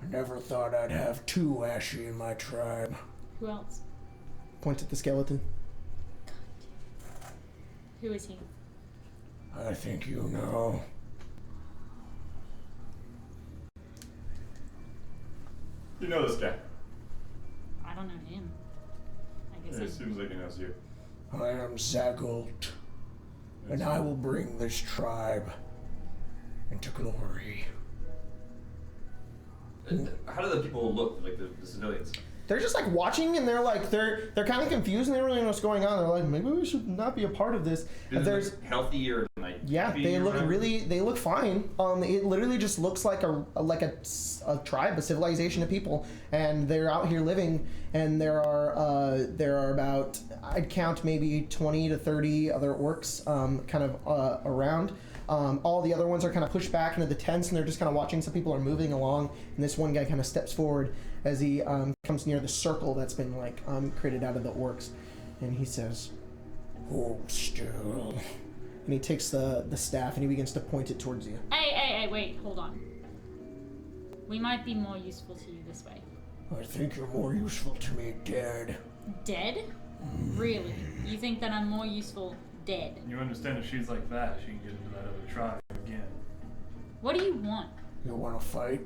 I never thought I'd have 2 Ashy in my tribe. Who else? Points at the skeleton. Who is he? I think you know. You know this guy. I don't know him. I guess It I'm- seems like he knows you. I am Zagult, and I will bring this tribe into glory. How do the people look, like the civilians? They're just like watching, and they're kind of confused, and they don't really know what's going on. They're like, maybe we should not be a part of this. Do they There's look healthy or like Yeah, happy they or look whatever? they look fine. It literally just looks like a tribe, a civilization of people, and they're out here living. And there are about, I'd count maybe 20 to 30 other orcs, kind of around. All the other ones are kind of pushed back into the tents, and they're just kind of watching. Some people are moving along, and this one guy kind of steps forward as he comes near the circle that's been created out of the orcs, and he says, "Hold still." And he takes the staff and he begins to point it towards you. Hey, wait, hold on. We might be more useful to you this way. I think you're more useful to me dead. Dead? Really? You think that I'm more useful dead? You understand if she's like that, she can get into that other tribe again. What do you want? You want to fight?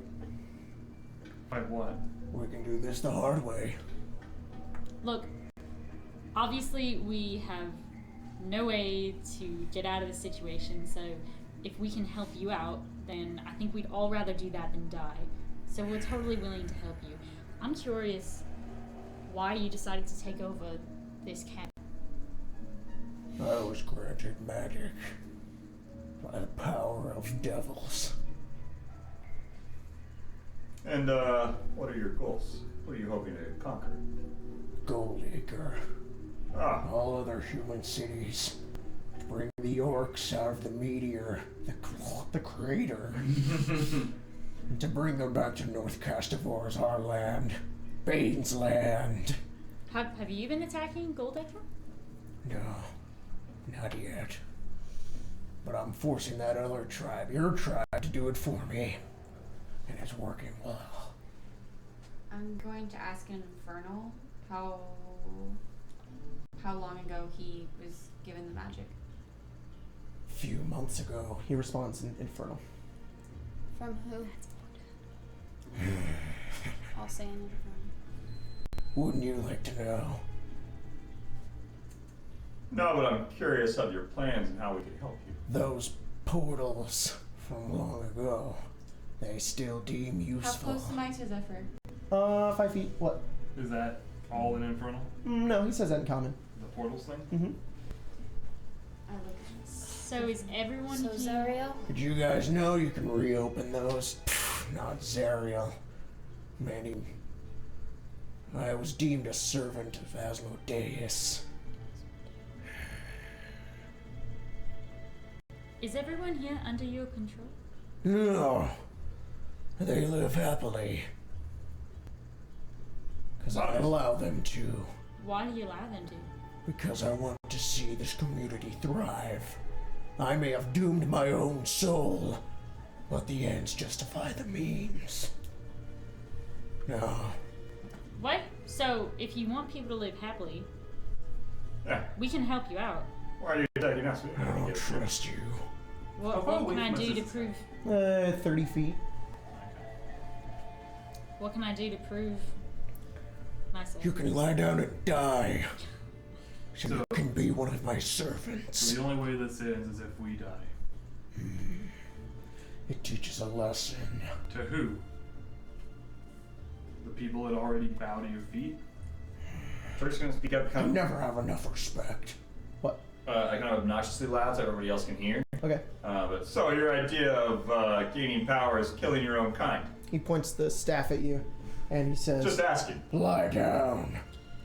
Fight what? We can do this the hard way. Look, obviously we have no way to get out of the situation, so if we can help you out, then I think we'd all rather do that than die. So we're totally willing to help you. I'm curious why you decided to take over this camp. I was granted magic by the power of devils. And, what are your goals? What are you hoping to conquer? Goldacre. Ah, All other human cities. To bring the orcs out of the meteor, the crater. And to bring them back to North Castivor's, our land. Bane's land. Have you been attacking Goldacre? No, not yet. But I'm forcing that other tribe, your tribe, to do it for me. And it's working well. I'm going to ask an Infernal how long ago he was given the magic. A few months ago, he responds in Infernal. From who? I'll say an Infernal. Wouldn't you like to know? no, but I'm curious of your plans and how we can help you. Those portals from long ago, they still deem How useful. close am I to Zephyr? 5 feet. What? Is that all in Infernal? No, he says that in common. The portals thing? Mm-hmm. I look at So is everyone So here? Zariel? Did you guys know you can reopen those? Pfft, not Zariel. Many. I was deemed a servant of Asmodeus. Is everyone here under your control? No. They live happily. Because I allow them to. Why do you allow them to? Because I want to see this community thrive. I may have doomed my own soul, but the ends justify the means. No. What? So if you want people to live happily, Yeah. we can help you out. Why are you attacking us? We I don't don't get it. trust you. How What, far what away can I from us do to is prove? 30 feet. What can I do to prove myself? You can lie down and die. So So- you can be one of my So servants. the only way this ends is if we die. It teaches a lesson. To who? The people that already bow to your feet? We're just gonna speak up I kind of, never have enough respect. What? kind of obnoxiously loud so everybody else can hear. Okay. But so your idea of gaining power is killing your own kind. He points the staff at you, and he says, Just asking. lie down.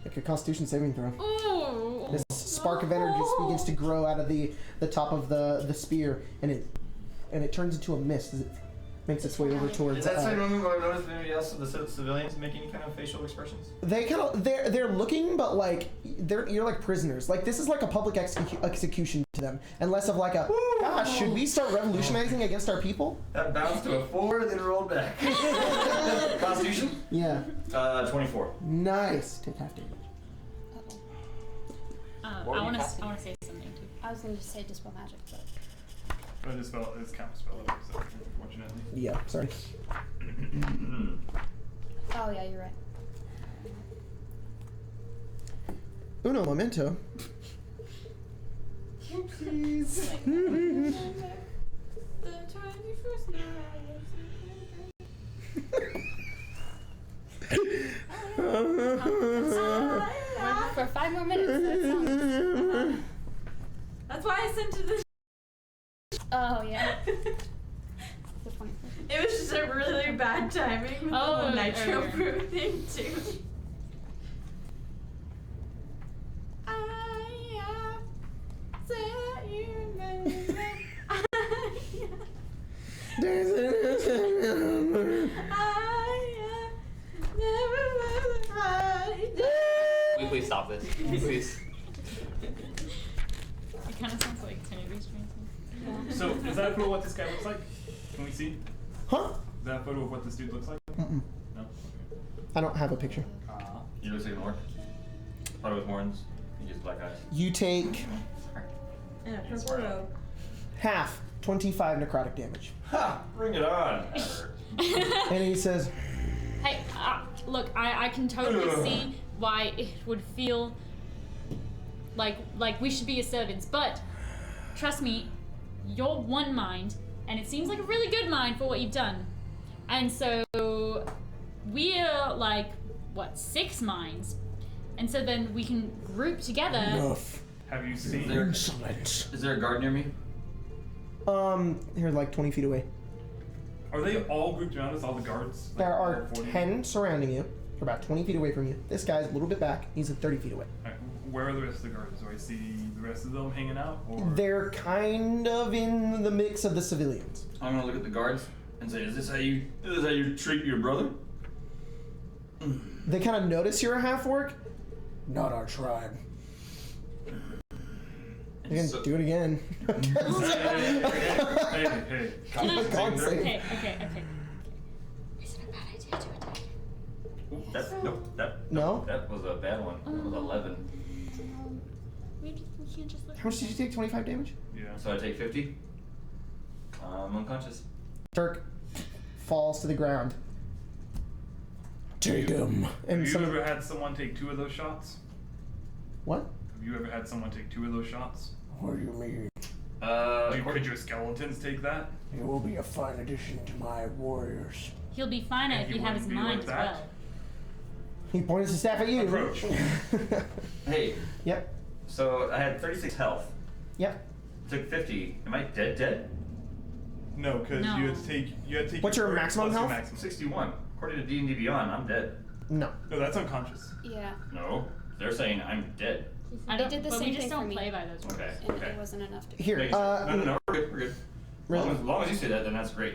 Make a Constitution saving throw. Ooh. This spark of energy just begins to grow out of the top of the spear, and it turns into a mist as it makes its way over towards. Is that the same moment where I noticed anybody else of the civilians making any kind of facial expressions? They kind of they're looking, but like you're like prisoners. Like this is like a public execution to them, and less of like a gosh, should we start revolutionizing against our people? That bounced to a 4, then rolled back. Constitution? Yeah, 24. nice. Take half damage. I What were you want to casting? say something too. I was going to say Dispel Magic, but I just spell it's counter spell, so unfortunately. Yeah, sorry. oh yeah, you're right. Uno momento. Please. The time you first knew For 5 more minutes, that sounds... That's why I sent it to the Oh yeah. The point. It was just a really bad timing with the whole nitro brew thing too. Please stop this. Please. It kind of sounds like Trinity Strange. So, is that a photo of what this guy looks like? Can we see? Huh? Is that a photo of what this dude looks like? Mm-mm. No? I don't have a picture. You look like an orc. Probably with horns. He gets black eyes. You take And a purple robe. half, 25 necrotic damage. Ha! Bring it on! And he says, Hey, look, I can totally see why it would feel like we should be your servants, but trust me, you're one mind, and it seems like a really good mind for what you've done. And so we're like, what, 6 minds? And so then we can group together. enough. Have you seen? Insolence. Is there a guard near me? Here, like 20 feet away. Are they all grouped around us, all the guards? Like, There are 40? 10 surrounding you. They're about 20 feet away from you. This guy's a little bit back. He's at 30 feet away. Alright, where are the rest of the guards? Do I see the rest of them hanging out? Or They're kind of in the mix of the civilians. I'm gonna look at the guards and say, "Is this how you treat your brother?" They kind of notice you're a half-orc. Not our tribe. You can So- do it again. hey. Can I- God save. Okay. Is it a bad idea to attack? No? That was a bad one. That was 11. We can't just look. How much did you take? 25 damage? Yeah. So I take 50. I'm unconscious. Turk falls to the ground. Take him. And Have you some. ever had someone take 2 of those shots? What? Have you ever had someone take 2 of those shots? What do you mean? Could your skeletons take that? You will be a fine addition to my warriors. He'll be finer And if he you have his wouldn't be mind like as that? well. He points his staff at you. Approach. Hey, Yep. so I had 36 health. Yep. Took 50. Am I dead? No, because No. you had to take. What's your current maximum plus your health? maximum. 61. According to D&D Beyond, I'm dead. No. No, that's unconscious. Yeah. No, they're saying I'm dead. I They don't. did the but same we just thing don't for me. play by those rules. Okay. And Okay. it wasn't enough to. Here. No, we're good. We're good. Really? As long as you say that, then that's great.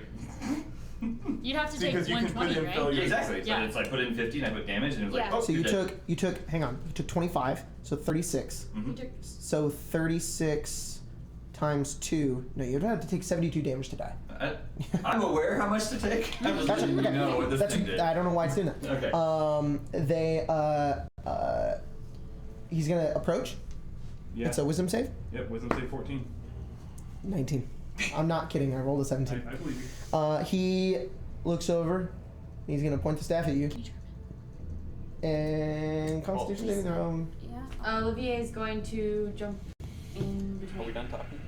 You'd have to take Because you can 120, put in right? failure. Exactly. Yeah. So it's like put in 50 and I put damage and it was like, Yeah. oh, So you you're dead. took, hang on, you took 25, so 36. Mhm. So 36 times 2. No, you'd have to take 72 damage to die. I'm aware how much to take. I'm just Gotcha. letting you Okay. know what this That's, thing did. I don't know why it's doing that. Okay. He's gonna approach. Yeah. It's a wisdom save. Yep. Wisdom save 14. 19. I'm not kidding. I rolled a I 17. believe you. He looks over. He's gonna point the staff at you. And Constitution saving throw. Yeah. Olivier is going to jump in Are we between. done talking?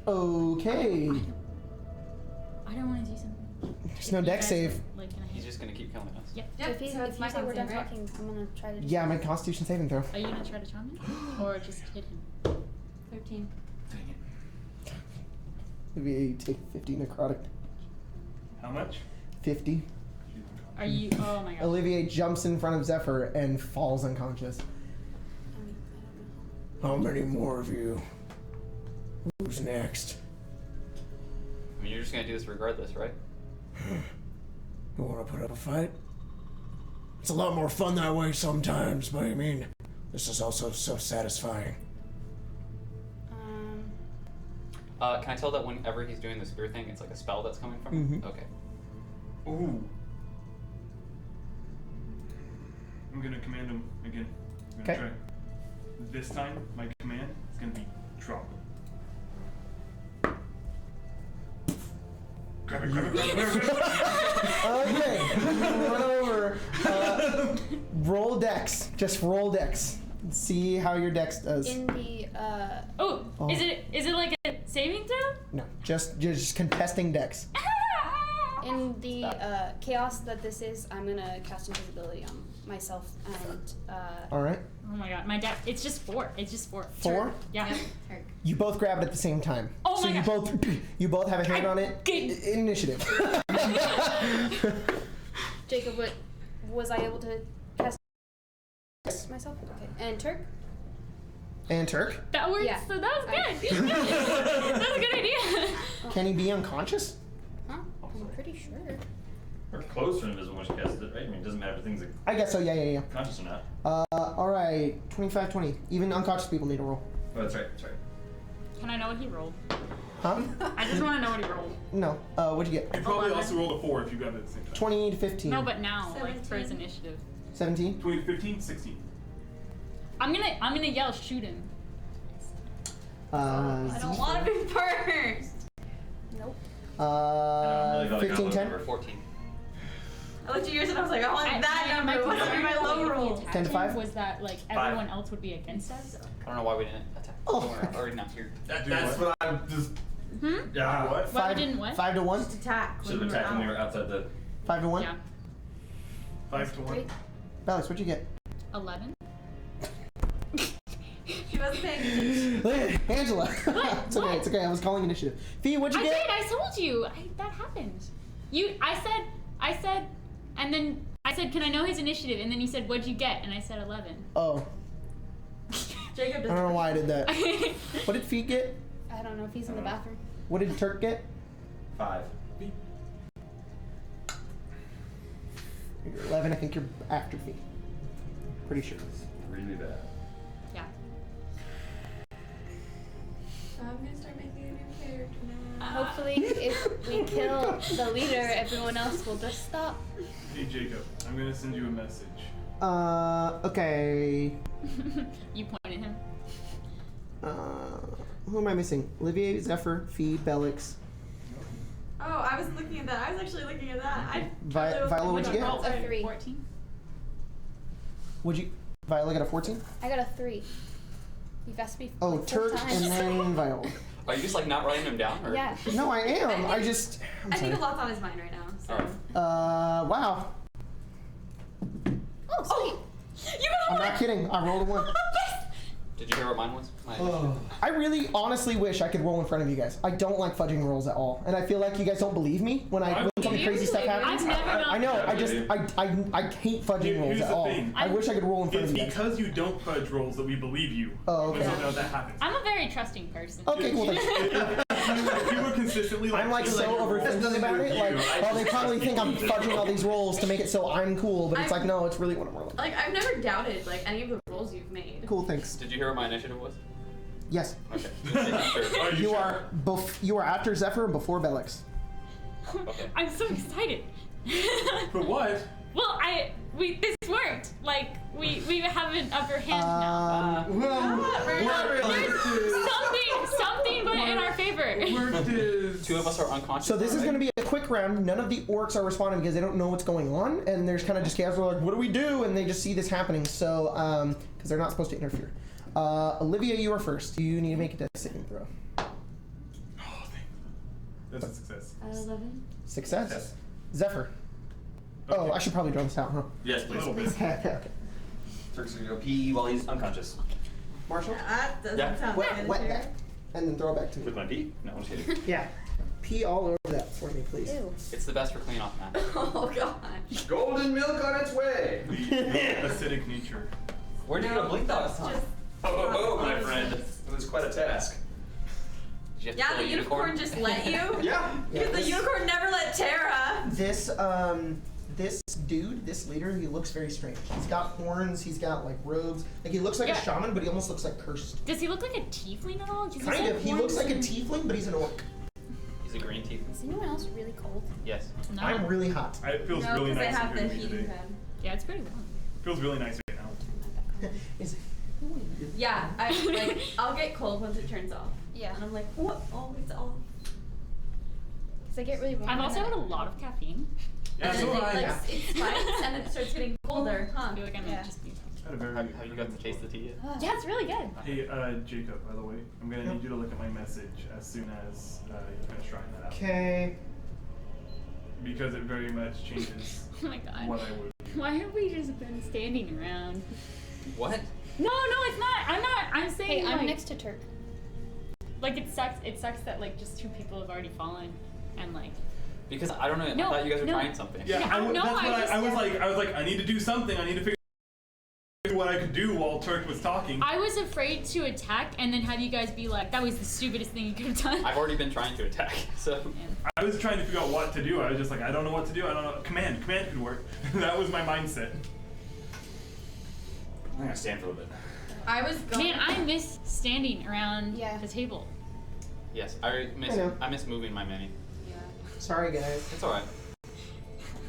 Okay. I don't want to do something. There's no You deck guys save. are, like, gonna He's hit- just gonna keep killing us. Yep. Yep, If you, so it's if my you say we're done concentration. talking, I'm gonna try to do Yeah, my something. Constitution saving throw. Are you gonna try to charm him, or just hit him? 13. Dang it. Maybe take 50 necrotic. How much? 50. Are you? Oh my god. Olivier jumps in front of Zephyr and falls unconscious. I mean, I don't know. How many more of you? Who's next? I mean, you're just gonna do this regardless, right? You want to put up a fight? It's a lot more fun that way sometimes, but I mean, this is also so satisfying. Can I tell that whenever he's doing the spear thing, it's like a spell that's coming from him? Mhm. Okay. Ooh. I'm gonna command him again. I'm gonna Okay. try. This time, my command is gonna be drop. Grab it, grab it, grab it, grab it, grab it. Okay, run over. Roll dex. Just roll dex. See how your dex does. In the Oh, Oh. is it like a saving throw? No, just contesting dex. chaos that this is, I'm gonna cast invisibility on myself and All right. Oh my god, my dad. It's just 4. It's just 4. 4. Yeah. Yep. Turk. You both grab it at the same time. Oh so my you God. you both have a hand on it. Initiative. Jacob, was I able to cast myself? Okay. And Turk? And Turk. That works. Yeah. So that was good. That's a good idea. Can he be unconscious? Huh? I'm pretty sure. Or close to invisible when she casts it, right? I mean, it doesn't matter if things are I guess so. Yeah. conscious or not. All right. 25-20. Even unconscious people need a roll. Oh, that's right. That's right. Can I know what he rolled? Huh? I just want to know what he rolled. No. What'd you get? You probably 11. also rolled a 4 if you got it at the same time. 20 to 15. No, but now, like for his 17. initiative. 17. 20 to 15, 16. I'm gonna yell, shoot him. I don't want to be first. Nope. Really gotta 15, go 10. over. 14. I looked at yours and I was like, I want that my number. What's concern my with, low like, if we roll? attacked 10 to him 5? was that like 5. everyone else would be against us. I don't know why we didn't attack. Oh. We're already not here. That's what I'm just. Hmm? Yeah. What? Why we didn't what? 5 to 1. Just attack. Should have attacked when we were outside the. 5 to 1. Yeah. 5 to 1. Great. Alex, what'd you get? 11. She wasn't paying attention. Angela. It's okay. What? It's okay. I was calling initiative. Fee, what'd you I get? did. I told you. That happened. I said, and then I said, can I know his initiative? And then you said, what'd you get? And I said 11. Oh, Jacob I does. don't know why I did that. What did Fee get? I don't know if he's in the bathroom. What did Turk get? 5. You're 11. I think you're after Fee. Pretty sure. Really bad. Yeah. I'm gonna start making a new character now. Hopefully, if we kill the leader, everyone else will just stop. Hey Jacob, I'm gonna send you a message. Okay. You pointed him. Who am I missing? Olivier, Zephyr, Fee, Bellix. Oh, I wasn't looking at that. I was actually looking at that. I Viola, what'd you get? A 3. 14. Would you? Viola got a 14? I got a 3. You've asked me Oh, like 4 Turk times. and then Viola. Are you just like not writing them down? Or? Yeah. No, I am. I think- I just. I'm I think a sorry. lot's on his mind right now. So. Alright. Wow. Oh, sweet. You got I'm a not one. kidding. I rolled a 1. Did you hear what mine was? My I really honestly wish I could roll in front of you guys. I don't like fudging rolls at all. And I feel like you guys don't believe me when I when something believe crazy you. stuff happens. I've never done. I know, I Yeah, just, dude. I hate fudging rolls Here's at the all. thing. I wish I could roll in front It's of you guys. because you don't fudge rolls that we believe you. Oh, When okay. something like that happens. I'm a very trusting person. Okay, cool. Thanks. If you were consistently like, I'm like so overthinking about it. Like, oh, they probably think I'm fudging all these rolls to make it so I'm cool, but it's like, no, it's really what I'm rolling. Like I've never doubted like any of the roles you've made. Cool, thanks. Did you hear what my initiative was? Yes. Okay. Sure. Are You sure? are you are after Zephyr and before Bellix. Okay. I'm so excited. But what? Well, this worked. Like we have an upper hand now. Something but in our favor. Worked is. 2 of us are unconscious. So this is going to be a quick round. None of the orcs are responding because they don't know what's going on, and there's kind of just chaos. We're like, what do we do? And they just see this happening. So because they're not supposed to interfere. Olivia, you are first. You need to make a death saving throw. Oh, thanks. That's a success. 11. Success. Yes. Zephyr. Oh, I should probably draw this out, huh? Yes, A please. little bit. Okay, okay. Turk's gonna go pee while he's unconscious. Marshall, That doesn't Yeah. sound wet sanitary. that, and then throw it back to me. With my pee? No, I'm just kidding. Yeah. Pee all over that for me, please. Ew. It's the best for cleaning off map. Oh gosh. Golden milk on its way. The acidic nature. Where did you go blink that time? Just- Oh, my friend. It was quite a task. Did you have to Yeah, kill the a unicorn just let you. Yeah. Because the unicorn never let Tara. This dude, this leader, he looks very strange. He's got horns, he's got like robes. Like he looks like Yeah. a shaman, but he almost looks like cursed. Does he look like a tiefling at all? 'Cause he's Kind got of. He looks horns like a and- tiefling, but he's an orc. He's a green teeth. Is anyone else really cold? Yes. No. I'm really hot. It feels No, really because nice. they have in the here with me heating today. pad. Yeah, it's pretty warm. Feels really nice right now. Is Yeah, I'll get cold once it turns off. Yeah. And I'm like, what? Oh, it's off. Because I get really warm. I've in also the had a night. lot of caffeine. Yeah, And so then I. it spikes and it starts getting colder, I huh? feel like I might Yeah. just be. Had a very Have you got to taste the tea yet? Yeah, it's really good. Hey, Jacob, by the way, I'm gonna need you to look at my message as soon as you finish trying that out. okay. because it very much changes Oh my god. what I would. Why have we just been standing around? What? No, it's not. I'm saying Hey, I'm like, next to Turk. like it sucks that like just 2 people have already fallen and like Because I don't know. No, I thought you guys were no. trying something. Yeah, Yeah, no, that's I what just- I was like. I was like, I need to do something. I need to figure out what I could do while Turk was talking. I was afraid to attack and then have you guys be like, that was the stupidest thing you could have done. I've already been trying to attack, so. I was trying to figure out what to do. I was just like, I don't know what to do. I don't know. Command could work. That was my mindset. I'm gonna stand for a little bit. I was going. Man, I miss standing around Yeah. the table. Yes, I know. miss moving my mini. Yeah. Sorry, guys. It's alright.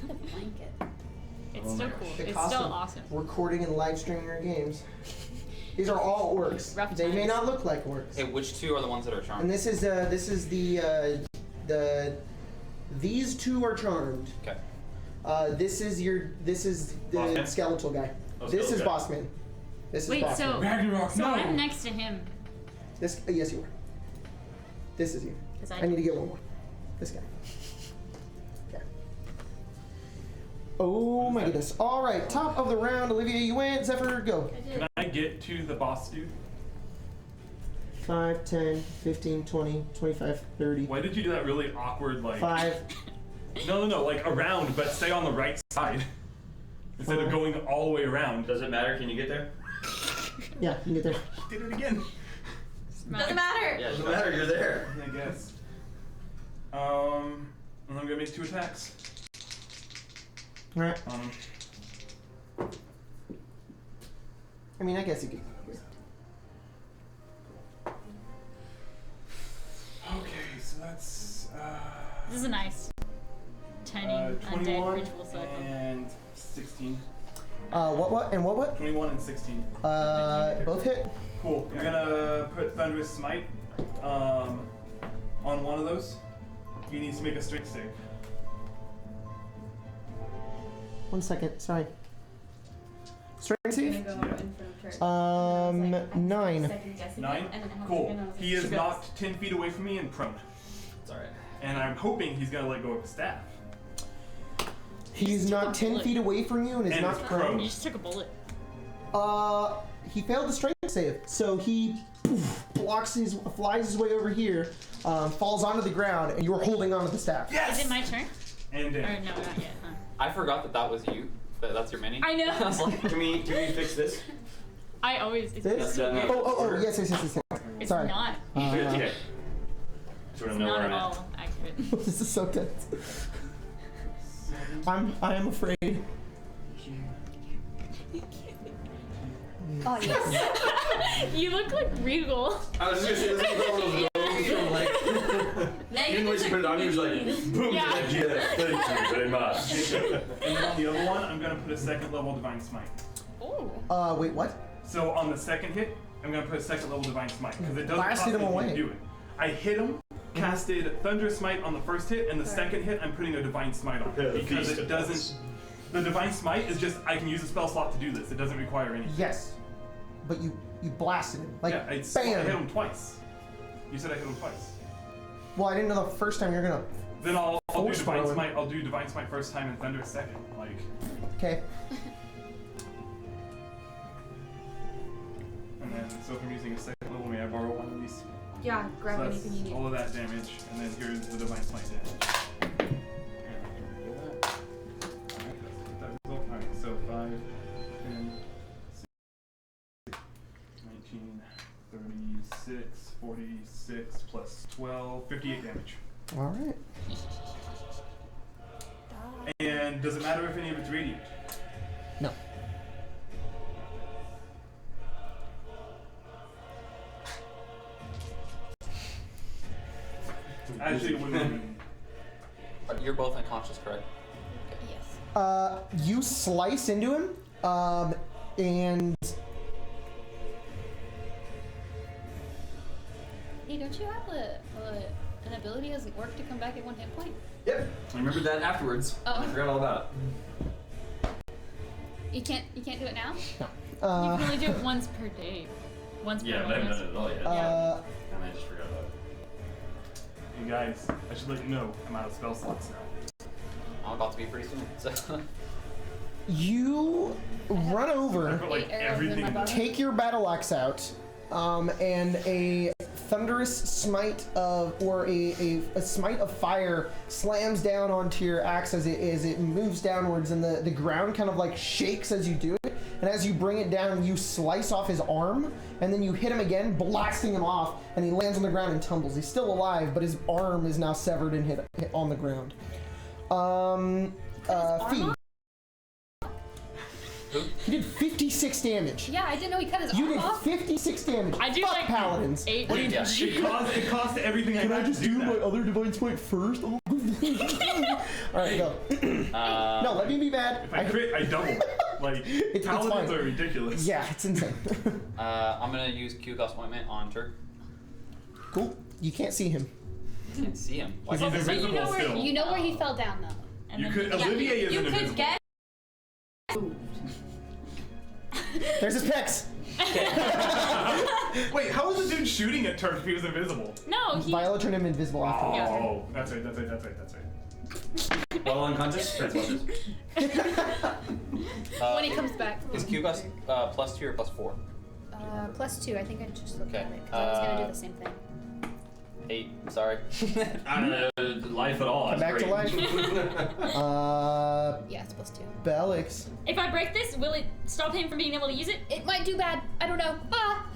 The blanket. It's Oh so my cool. The It's cost still of awesome. recording and live streaming your games. These are all orcs. Rough They may times. not look like orcs. Hey, which 2 are the ones that are And charmed? this is these 2 are charmed. Okay. This is the Bossman? skeletal guy. Oh, This is skeletal. Bossman. This is Wait, Bossman. so Ragnarok, no! I'm next to him. This yes you are. This is you. 'Cause I need to get one more. This guy. Okay. Oh my goodness. Alright, top of the round. Olivia, you win. Zephyr, go. Can I get to the boss dude? 5, 10, 15, 20, 25, 30. Why did you do that really awkward, like... 5. No, like around, but stay on the right side. Instead of going all the way around. Does it matter? Can you get there? Yeah, you can get there. Did it again. Doesn't matter. Yeah, it doesn't matter. You're there. I guess. And I'm gonna make 2 attacks. Alright. On him. I mean, I guess you could. Okay, so that's This is a nice tiny undead 21 ritual cycle. and 16. What? 21 and 16. Both hit. Cool. I'm gonna put Thunderous Smite on one of those. He needs to make a strength save. 1 second, sorry. Strength I'm save? gonna go in front of Turk. 9. Second guessing 9? it, and then I was Cool. gonna- He is knocked 10 feet away from me and prone. It's alright. And I'm hoping he's gonna let go of his staff. He's Just not took a 10 bullet. feet away from you and is And not it's prone. You just took a bullet. He failed the strength save, so he flies his way over here, falls onto the ground, and you're holding onto the staff. Yes! Is it my turn? And Or then. no, not yet, huh? I forgot that was you. That's your mini. I know. I was like, Can we fix this? I always. It's This? Yeah. Oh, yes. It's Sorry. not. Okay. Just It's wanna know not where at I'm at. all accurate. This is so tense. I am afraid. Oh yes. You look like Regal. I was just gonna say, this is one of those rolls from like. Even when she put it on, he was like, boom, Yeah. like, yeah, thank you very much. And then on the other one, I'm gonna put a 2nd level Divine Smite. Oh. Wait, what? So on the 2nd hit, I'm gonna put a 2nd level Divine Smite because it doesn't Blasted cost him anything away. to do it. I hit him, casted Thunderous Smite on the 1st hit, and the 2nd hit I'm putting a Divine Smite on Yeah, because feast it of doesn't. The Divine Smite is just I can use a spell slot to do this. It doesn't require anything. Yes. But you blasted him. Like, Yeah, I hit bam! him twice. You said I hit him twice. Well, I didn't know the first time you're gonna... Then I'll do Force Divine throw him. Smite. I'll do Divine Smite first time and Thunder second. Like. Okay. And then so if I'm using a 2nd level, may I borrow one of these? Yeah, grab So anything you that's need. all of that damage, and then here's the Divine Smite damage. Alright, so 5, 10, 19, 36, 46, plus 12, 58 damage. Alright. And does it matter if any of it's radiant? No. Actually, it wouldn't even. You're both unconscious, correct? Yes. You slice into him, and... Hey, don't you have an ability as an orc to come back at 1 hit point? Yep. I remembered that afterwards. Oh. I forgot all about it. You can't do it now? No. You can only do it once per day. Once per Yeah, but I haven't bonus. done it at all yet. Uh, And I just forgot about it. Hey guys, I should let you know I'm out of spell slots now. about to be pretty soon. So. You run over, Put like Eight arrows in everything. my body. take your battle axe out, and a thunderous smite or a smite of fire slams down onto your axe as it moves downwards, and the ground kind of like shakes as you do it. And as you bring it down, you slice off his arm, and then you hit him again, blasting him off, and he lands on the ground and tumbles. He's still alive, but his arm is now severed and hit on the ground. Fee. You did 56 damage. Yeah, I didn't know he cut his You arm did off. 56 damage. I do Fuck like paladins. 8 Wait, damage. it cost everything I had to do that. other divine smite first? Oh. Alright, go. No, let me be bad. If I crit, I double. Like, It's paladins fine. are ridiculous. Yeah, it's insane. I'm gonna use Q-Gust Ointment on Turk. Cool. You can't see him. I can't see him. Why He's can't I see him? invisible still. You know where he fell down though. And You then could, Olivier you isn't could invisible. get. There's his pecs. Wait, how was the dude shooting at Turk if he was invisible? No, he. Viola turned him invisible after. Oh, that's right. While unconscious? Unconscious. When he comes back. Is Q-Gust +2 or +4? +2. I think I just looked Okay, at it because I was gonna do the same thing. 8. Sorry. Life at all. Come That's back great. to life. Yeah, it's +2. Bellix. If I break this, will it stop him from being able to use it? It might do bad. I don't know. Ah.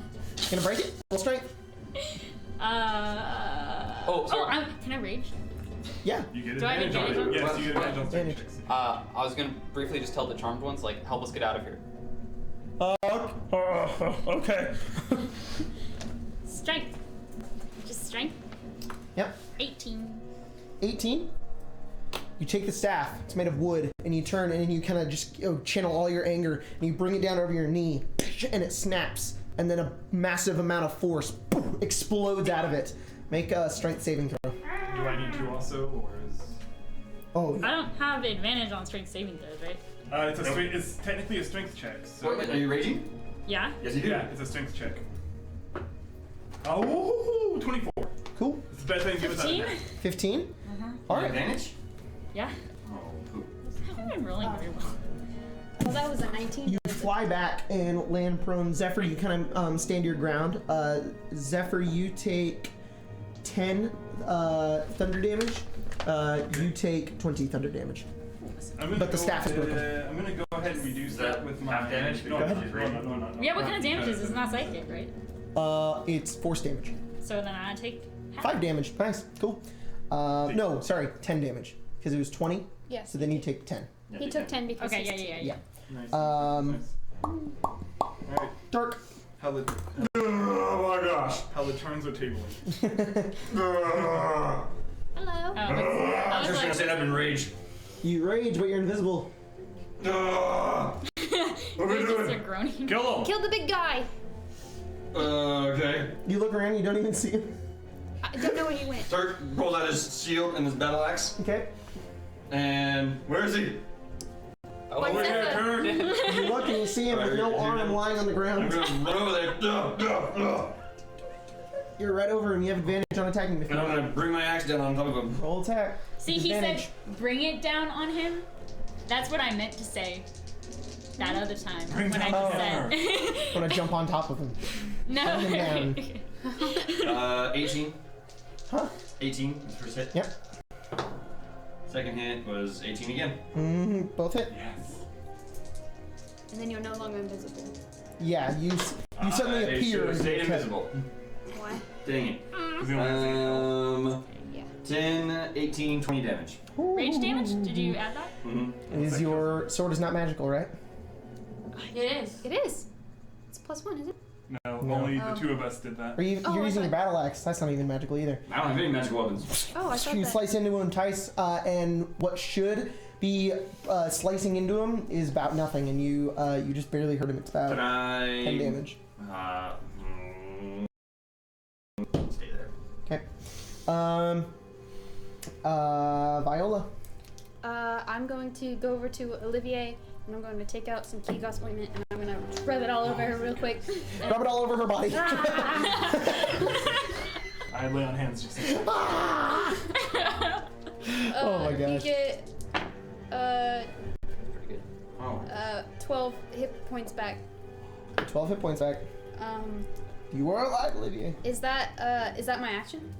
Gonna break it? Full strength? Oh, sorry. Can I rage? Yeah. You get Do I advantage get on advantage it. on Yes, you get advantage on strength Advantage. checks. I was gonna briefly just tell the charmed ones, like, help us get out of here. Okay. Strength. Just strength. Yep. 18. 18. You take the staff, it's made of wood, and you turn and then you kind of just channel all your anger and you bring it down over your knee and it snaps, and then a massive amount of force explodes out of it. Make a strength saving throw. Do I need to also, or is? Oh, I don't have advantage on strength saving throws, right? It's technically a strength check. So Wait, are you raging? Yeah? Yes, you do. yeah, it's a strength check. Oh, 24. cool. It's the best thing to give us out of 15? 15. All All right. Advantage? Yeah. Oh, poop. I haven't been rolling very well. Well, that was a 19. You fly back and land prone. Zephyr, you kind of stand your ground. Zephyr, you take 10 thunder damage. You take 20 thunder damage. But the staff is broken. I'm gonna go ahead and reduce that that with my half damage? No, Go no, ahead. no. Yeah, what kind of damage is this? It's not psychic, right? It's force damage. So then I take half. 5 damage. Nice. Cool. No, sorry, 10 damage. Because it was 20. Yes. So then you take 10. Yeah, He take took that. 10 because Okay, he's yeah. Yeah. Nice. Um, Alright. Dark. How the Oh my gosh. how the turns are tabling. Hello. Oh, I I'm was just gonna like, stand up and rage. You rage, but you're invisible. What are we they just are doing? groaning. Kill him. Kill the big guy. Okay. You look around, you don't even see him. I don't know where he went. Turk rolls out his shield and his battle axe. Okay. And where is he? Oh, What's we're that? here, Turk. You look and you see him with no arm lying on the I'm ground. gonna run over there. You're right over him. You have advantage on attacking if you And I'm want. gonna bring my axe down on top of him. Roll attack. See, With he advantage. said, bring it down on him. That's what I meant to say that other time Bring when I down just the said. Want to jump on top of him. No. Turn him 18. Huh? 18 is first hit. Yep. Second hit was 18 again. Both hit. Yes. And then you're no longer invisible. Yeah, you suddenly I appear. should have and stayed get invisible. What? Dang it. He's the only one Yeah. 10, 18, 20 damage. Rage damage? Did you add that? Mm-hmm. Is your sword is not magical, right? It is. It is. It's +1, is it? No, No. only the two of us did that. Or you're Oh, using I your battle axe. That's not even magical either. I don't have any magic weapons. Oh, I thought You that. slice into him, entice, and what should be slicing into him is about nothing, and you just barely hurt him. It's about Can I 10 damage. Stay there. Okay. Viola. I'm going to go over to Olivier and I'm going to take out some key gauze ointment and I'm going to rub it all over her real quick. Rub it all over her body. I lay on hands just like that. Oh my You gosh. get Pretty good. Oh. 12 hit points back. 12 hit points back. You are alive, Olivia. Is that my action?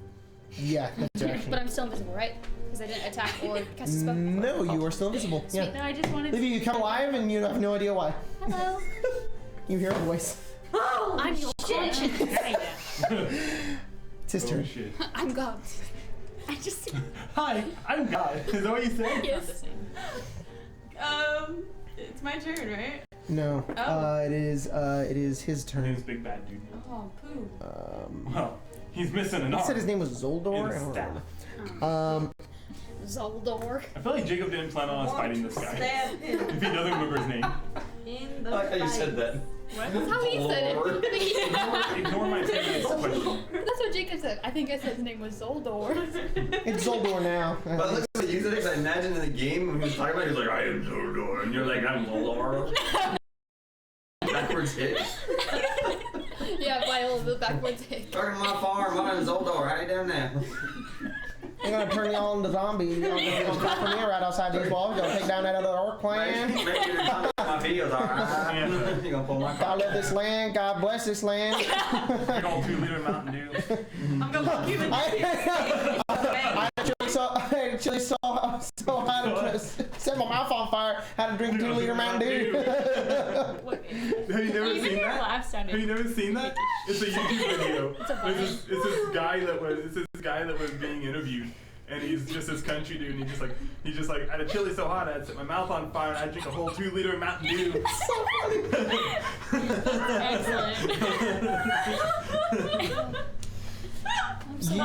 Yeah, that's your action. But I'm still invisible, right? Because I didn't attack or cast a spell. No, you are still invisible. Yeah. No, I just wanted Olivia, you come alive and you have no idea why. Hello. You hear a voice. Oh, I'm your conscience. It's his Oh turn. shit. I'm God. I just. Hi, I'm God. Is that what you said? Yes. It's my turn, right? No. Oh. It is his His turn. big bad dude. Oh, poo. Well, he's missing an He arm. said his name was Zoldor. And I a don't staff. remember. Zoldor. I feel like Jacob didn't plan on us fighting this guy. Stab him If he doesn't remember his name. in the I like how you said that. What? That's how he said Lord. it. Ignore my previous question. That's what Jacob said. I think I said his name was Zoldor. It's Zoldor now. But look at you said it, 'cause I imagine in the game when he was talking about it, he was like, I am Zordor, and you're like, I'm Zoldor. Backwards hit. Yeah, by all the backwards hit. Talking to my farm, my name's Zoldor. How you doing now? I'm gonna turn y'all into zombies. You're gonna come from here right outside these walls. You're gonna take down that other orc clan. Make sure you're coming to my fields, alright? You're gonna pull my car. God love this land. God bless this land. Big old 2-liter Mountain Dew. I'm gonna fuck you in the I actually saw how to set my mouth on fire. How to drink 2-liter Mountain Dew. Have you never Even seen your that? laugh sounded. Have you never seen that? It's a YouTube video. It's this guy that was being interviewed, and he's just this country dude, and he's just like, I had a chili so hot I'd set my mouth on fire, and I'd drink a whole 2-liter Mountain Dew. Excellent. So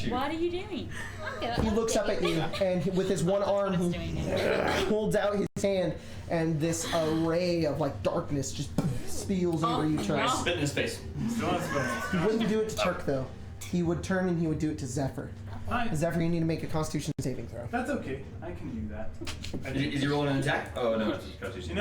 what are you doing? He looks up at you, and with his one arm, What's he doing it? holds out his hand, and this array of like darkness just spills over you, I Turk. spit in his face. Still has He wouldn't do it to Turk though. He would turn and he would do it to Zephyr. Hi. Zephyr, you need to make a Constitution saving throw. That's okay. I can do that. Is he rolling an attack? Oh, no, it's just Constitution.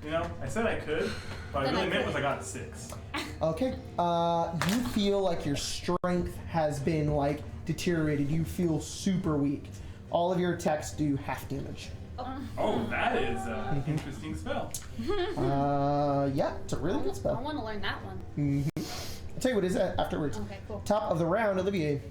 You know, I said I could, but I really meant was I got a 6. Okay. You feel like your strength has been like deteriorated. You feel super weak. All of your attacks do half damage. Oh, that is an interesting spell. Yeah, it's a really good I spell. want to learn that one. I'll tell you what is that afterwards. Okay, cool. Top of the round, Olivier.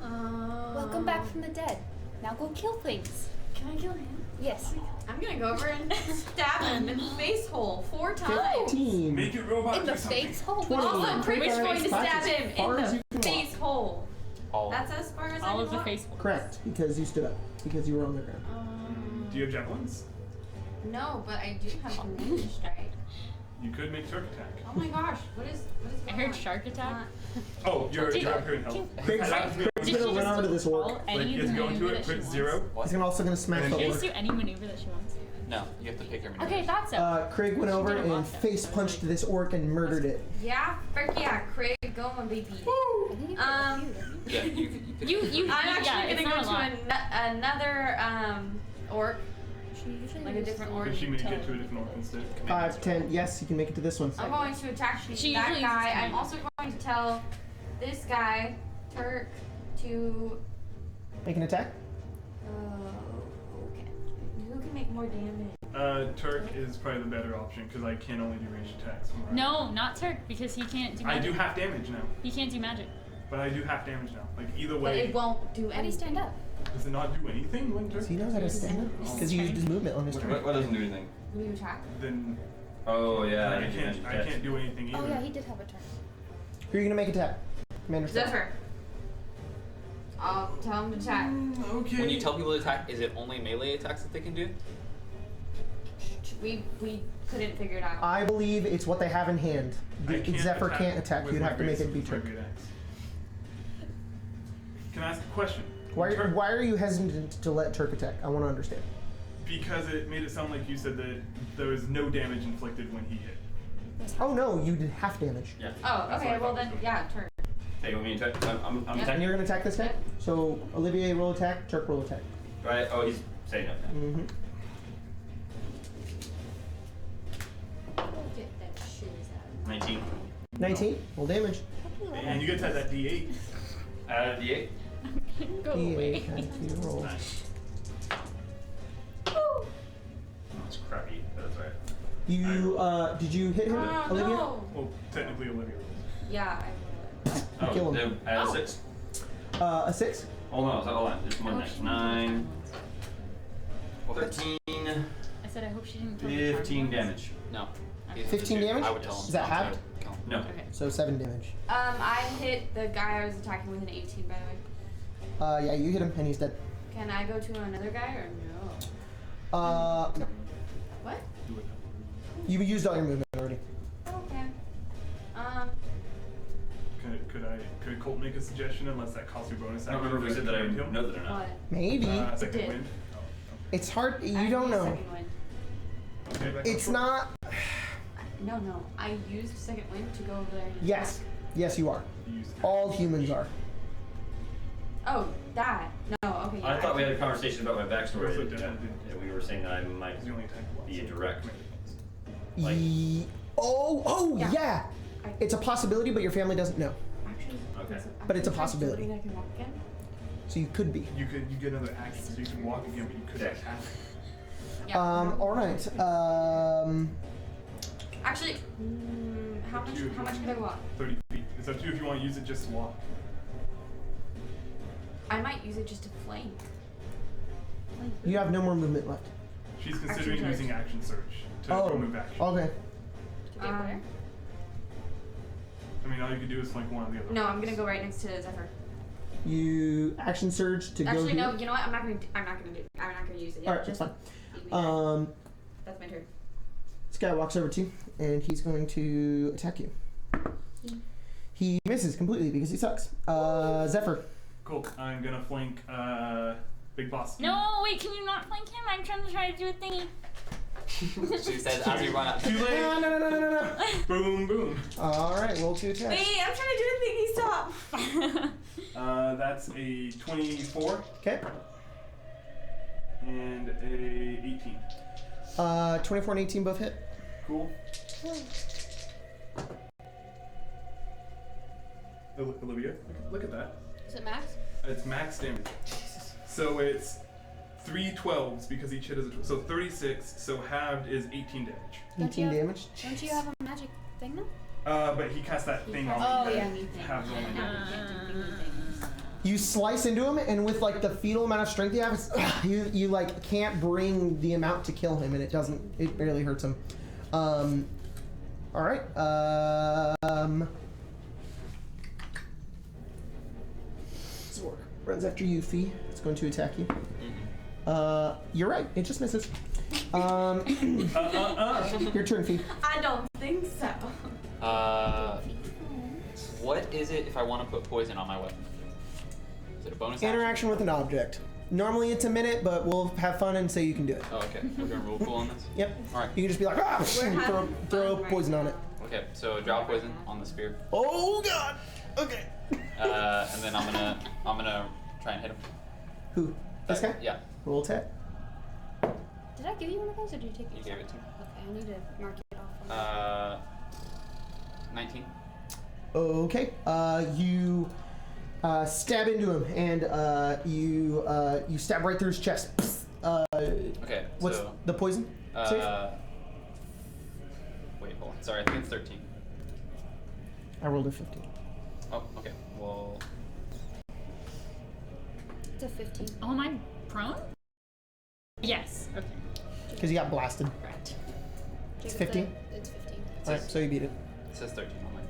Welcome back from the dead. Now go kill things. Can I kill him? Yes. I'm gonna go over and stab him in the face hole 4 times. 15. Make it robot In do the something. face hole. 20. Also, Crick's Which going to face? stab him As far in as you the can face hole. All. That's as far as I All can of the walk. face. Correct, because you stood up. Because you were on the ground. Do you have javelins? No, but I do have a range strike. You could make Turk attack. Oh my gosh, what is I going heard on? shark attack. Oh, you're Did- here in help. Craig's Did gonna she run just onto this orc. roll Like, any you have to go into maneuver it, that quick she 0. He's also gonna smack And the then Can orc. she just do any maneuver that she wants? No, you have to pick your maneuver. Okay, thought so. Craig went over did a and lot though. face punched this orc and murdered it. Yeah, frick yeah, Craig, go on, baby. Yeah, you pick You I'm yeah, actually it's gonna not go a lot. to another orc, like a different orc. Could she make it to a different orc instead? 5, 10. Yes, you can make it to this one. I'm going to attack She that usually guy. uses I'm also going to tell this guy, Turk, to. Make an attack. Okay. Who can make more damage? Turk is probably the better option because I can only do ranged attacks. From where No, not Turk, because he can't do I magic. do half damage now, He can't do magic. but I do half damage now. Like either But way, it won't do How do you anything. stand up? does it not do anything when Turk? Does he know how to stand up? Because he used his movement on his turn. What doesn't do anything? Will you attack? Then Oh, yeah. I can't do anything either. Oh yeah, he did have a turn. Who are you gonna make attack? Commander Seth. Zephyr. I'll tell him to attack. Okay. When you tell people to attack, is it only melee attacks that they can do? We couldn't figure it out. I believe it's what they have in hand. I can't Zephyr can't attack. with You'd my have to make great- it be with my Turk. great axe. Can I ask a question? Turk- Why are you hesitant to let Turk attack? I want to understand. Because it made it sound like you said that there was no damage inflicted when he hit. Oh no, you did half damage. Yeah. Oh, That's okay. what I Well thought then, was yeah, turn. Hey, you want me to attack? I'm Yeah. And attacking. you're gonna attack this guy? So Olivier roll attack, Turk roll attack. Right? Oh, he's saying it. Mm-hmm. Get that shoes out. 19. 19. Roll damage. And you get to add that D8. Add a D8. Go away. D8 times 2 roll. Nice. You did you hit him, Olivia? No. Well, technically Olivia. Yeah, I Kill him. Then add a 6. A 6. Hold on. There's one next. 9, 13, I said I hope she didn't tell me 15 damage. No. Okay. 15 damage? I would tell him. Is that I'll try halved? to kill him. No. Okay. So 7 damage. I hit the guy I was attacking with an 18, by the way. Yeah, you hit him and he's dead. Can I go to another guy or no? No. What? Do it. You used all your movement already. Okay. Could Colt make a suggestion unless that costs you bonus I don't action? remember if we said that I Kill? know that or not. What? Maybe. Second did. wind. Oh, It's hard. I You don't used know. Second wind. okay. Back It's on shore. not. No. I used second wind to go over there. And Yes. Yes, you are. You used it. All humans are. Oh, that. No. Okay. Yeah, I thought we had a conversation about my backstory. Also and, definitely did. we were saying that I might Because you only attack once. be a direct. Like, Like- oh, Yeah. yeah. It's a possibility, but your family doesn't know. Actually, Okay. But it's a actually possibility. that I can walk again. So you could be. You get another action, so you can walk again, but you could Yeah. attack. Yeah. All right. Actually, how Up to much? you if How you much want. can I walk? 30 feet. It's up to you if you want to use it just to walk. I might use it just to flank. You have no more movement left. She's considering surge. using action surge to Oh. remove action. Okay. To get where? I mean, all you can do is flank one or the other. No, I'm gonna go right next to Zephyr. You action surge to go Actually, here. no. You know what? I'm not gonna use it. Yeah, All right, that's just fine. leave me there. That's my turn. This guy walks over to you, and he's going to attack you. He misses completely because he sucks. Zephyr. Cool. I'm gonna flank Big Boss. No, wait, can you not flank him? I'm trying to do a thingy. She says as you run up. Too late. No. Boom, boom. All right, roll 2 attacks. Wait, I'm trying to do a thingy. Stop. That's a 24 Okay. and a 18. 24 and 18 both hit. Cool. Olivia, look at that. Is it max? It's max damage. So it's 3 12s because each hit is a 12. So 36. So halved is 18 damage. Don't 18 you have- damage. Don't you have a magic thing though? But he cast that thing on Oh, me. yeah. that halves only damage. You slice into him, and with like the fetal amount of strength you have, it's, you like can't bring the amount to kill him, and it doesn't. It barely hurts him. All right. Zork runs after you, Fee. It's going to attack you. You're right. It just misses. Your turn, Fee. I don't think so. What is it if I want to put poison on my weapon? Is it a bonus action? Interaction with an object. Normally it's a minute, but we'll have fun and say you can do it. Oh, okay. We're doing rule pool on this? Yep. Alright. You can just be like, ah, We're and having throw fun right poison on it. now. Okay, so draw poison on the spear. Oh God. Okay. And then I'm gonna try and hit him. Who? This guy? Yeah. Roll attack. Did I give you one of those, or did you take it? You gave it to me. Okay, I need to mark it off. 19. Okay. You stab into him, and you stab right through his chest. Okay, What's so the poison? Save? wait, hold on. Sorry, I think it's 13. I rolled a 15. Oh, okay. Well, It's a 15. Oh, am I prone? Yes. Okay. Because you got blasted. Right. It's 15? It's 15. Alright, so you beat it. it says 13 on mine.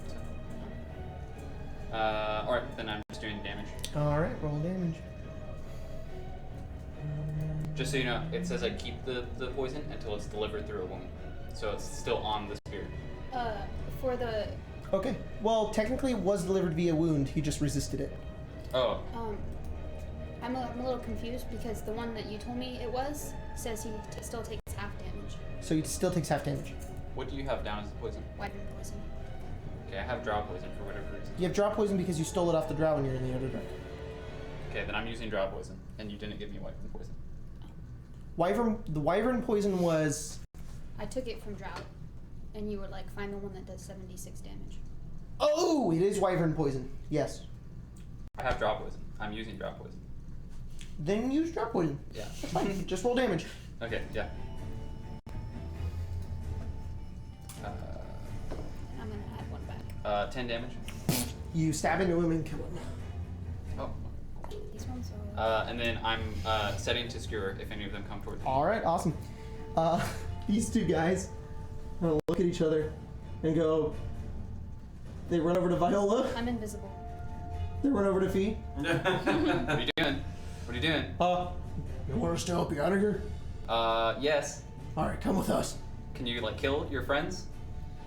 So. Alright, then I'm just doing damage. Alright, roll damage. Just so you know, it says I keep the poison until it's delivered through a wound. So it's still on the spear. For the Okay. Well, technically it was delivered via wound. He just resisted it. Oh, I'm a little confused because the one that you told me it was says he still takes half damage. So he still takes half damage. what do you have down as the poison? Wyvern poison. Okay, I have draw poison for whatever reason. You have draw poison because you stole it off the drow when you're in the Underdark. Okay, then I'm using draw poison, and you didn't give me wyvern poison. The wyvern poison was. I took it from Drought, and you were like, find the one that does 76 damage. Oh, it is wyvern poison. Yes. I have draw poison. I'm using draw poison. Then use draw poison. Yeah. That's fine. Just roll damage. Okay, yeah. 10 damage. You stab into him and kill him. Oh. These ones are. And then I'm setting to skewer if any of them come towards me. All right, awesome. These two guys look at each other and go. They run over to Viola. I'm invisible. They run over to Fee. What are you doing? What are you doing? You want us to help you out of here? Yes. All right, come with us. Can you like kill your friends?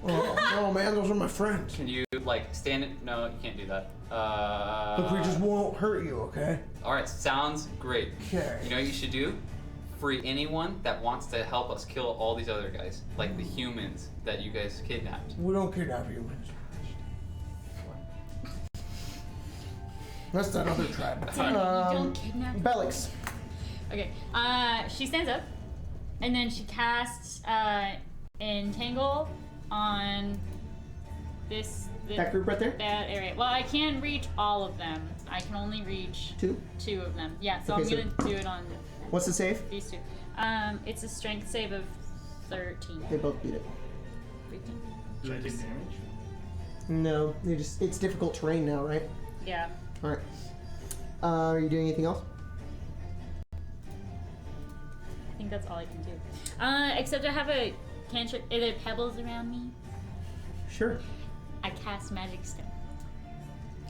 Oh, no, man, those are my friends. Can you like stand it? No, you can't do that. The creatures won't hurt you, okay? All right, sounds great. Okay. You know what you should do? Free anyone that wants to help us kill all these other guys, like the humans that you guys kidnapped. We don't kidnap humans. That's that other tribe. You don't kidnap. Bellix. Okay. She stands up, and then she casts entangle on That group right there? that area. Well, I can reach all of them. I can only reach two of them. Yeah. So Okay, I'm gonna do it on What's the save? these two. It's a strength save of 13. They both beat it. 13. Do I take damage? No, it's difficult terrain now, right? Yeah. Alright. Are you doing anything else? I think that's all I can do. Except I have a cantrip. Are there pebbles around me? Sure. I cast magic stone.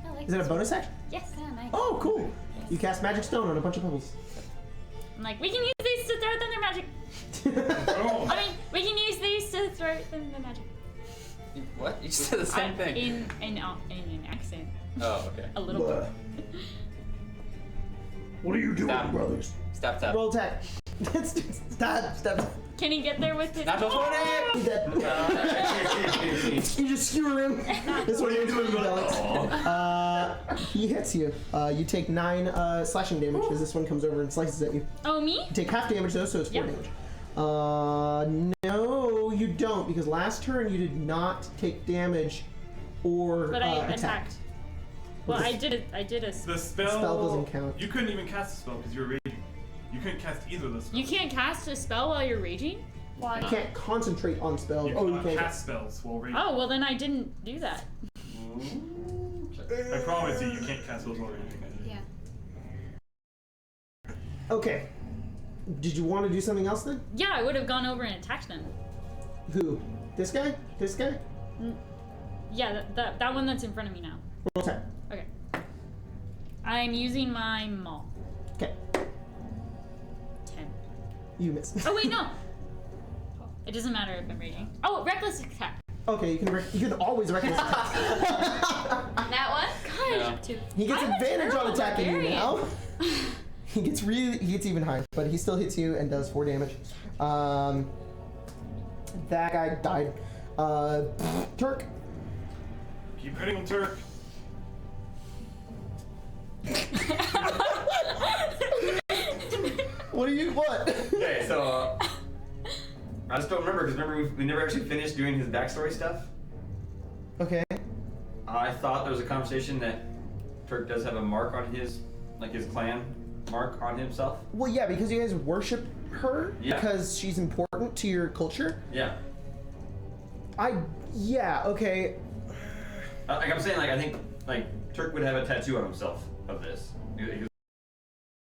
I like Is that a this bonus one. action? Yes. Yeah, nice. Oh, cool. You cast magic stone on a bunch of pebbles. I'm like, we can use these to throw thunder magic. Oh. I mean, we can use these to throw thunder magic. What? You said the same thing. In an accent. Oh, okay. A little Blah. bit. What are you doing, Stop. brothers? Stab tap. Roll attack. Stop. Can he get there with it? Natural 20! He's dead. You just skewer him. This one is doing Bellix. He hits you. You take 9 slashing damage as this one comes over and slices at you. Oh, me? You take half damage though, so it's 4 Yep. damage. No, you don't, because last turn you did not take damage or But I attack. attacked. Well, With I did a. The spell doesn't count. You couldn't even cast a spell because you were raging. You couldn't cast either of those spells. You can't cast a spell while you're raging? Why? You can't concentrate on spells. You You cannot can't. cast spells while raging. Oh, well then I didn't do that. I promise you, you can't cast spells while raging. Yeah. Okay. Did you want to do something else then? Yeah, I would have gone over and attacked them. Who? This guy? This guy? Yeah, that one that's in front of me now. Roll attack. Okay. I'm using my maul. Okay. 10. You miss. Oh wait, no. It doesn't matter if I'm raging. Oh, reckless attack. Okay, you can always reckless attack. That one? Gosh. Yeah. He gets I'm a advantage on terrible attacking you barbarian. now. He gets even higher, but he still hits you and does 4 damage. That guy died. Turk. Keep hitting him, Turk. What? Okay, so I just don't remember because we never actually finished doing his backstory stuff. Okay. I thought there was a conversation that Turk does have a mark on his clan mark on himself. Well, yeah, because you guys worship her Yeah. because she's important to your culture. Yeah. Yeah, okay. Like I'm saying, I think Turk would have a tattoo on himself of this.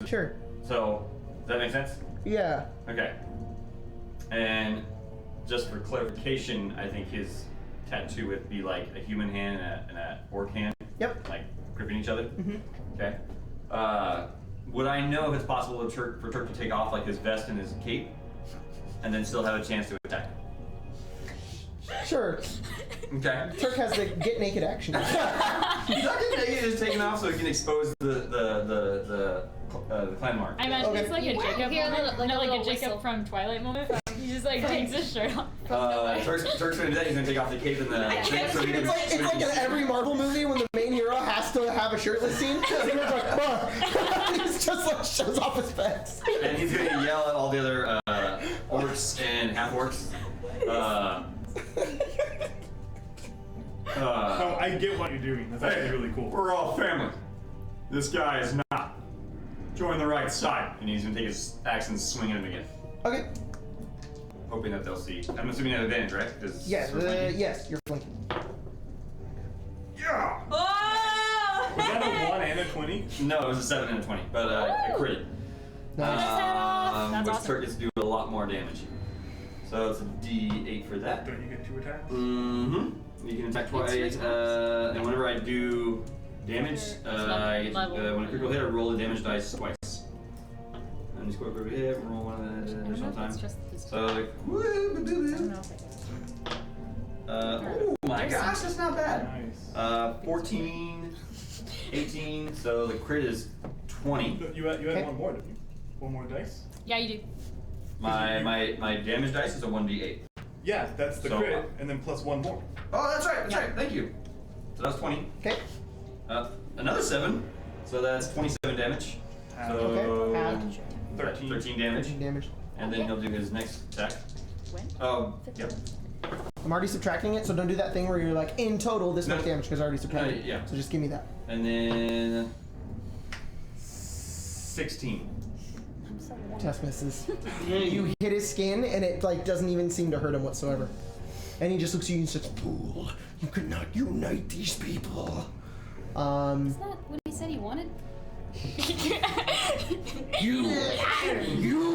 Sure. So, does that make sense? Yeah. Okay. And just for clarification, I think his tattoo would be like a human hand and a orc hand. Yep. Like gripping each other. Mhm. Okay. Would I know if it's possible for Turk to take off his vest and his cape, and then still have a chance to attack? Sure. Okay. Turk has the get naked action. He's not gonna take it, just taking off so he can expose the clan mark. I imagine Okay. it's like a You Jacob hear a moment. little- like no, a like a little Jacob whistle. from Twilight moment. He just like takes his shirt off. Turk's gonna do that. He's gonna take off the cape and the thing so he can. It's like in every Marvel movie when the main hero has to have a shirtless scene. He's like, he's just like shows off his vest. And he's gonna yell at all the other orcs and half-orcs. Oh, I get what you're doing. That's actually really cool. We're all family. This guy is not. Join the right side. And he's gonna take his axe and swing at him again. Okay. Hoping that they'll see. I'm assuming at advantage, right? 'Cause Yes. we're flanking. Yes. You're flanking. Yeah. Oh! Was that a 1 and a 20? No, it was a 7 and a 20, but I critted. Nice. That's Which awesome. targets do a lot more damage. So it's a D8 for that. Don't you get 2 attacks? Mm-hmm. You can attack twice, and whenever I do damage, I get, when a critical hit, I roll the damage dice twice. And you score a critical hit, roll one of the additional time. So like, oh my gosh, that's not bad. Nice. 14, 18, so the crit is 20. You had one more, didn't you? One more dice? Yeah, you do. My damage dice is a 1d8. Yeah, that's the So, crit, and then plus 1 more. Oh, that's right, thank you. So that's 20. Okay. Another 7, so that's 27 damage. Half. So Okay, half. 13 damage. 13 damage. And then he'll do his next attack. When? Yep. I'm already subtracting it, so don't do that thing where you're like, in total, this No. much damage, because I already subtracted it. Yeah. So just give me that. And then 16. Test misses. You hit his skin, and it like doesn't even seem to hurt him whatsoever. And he just looks at you and says, "Fool, you cannot unite these people." Is that what he said he wanted? You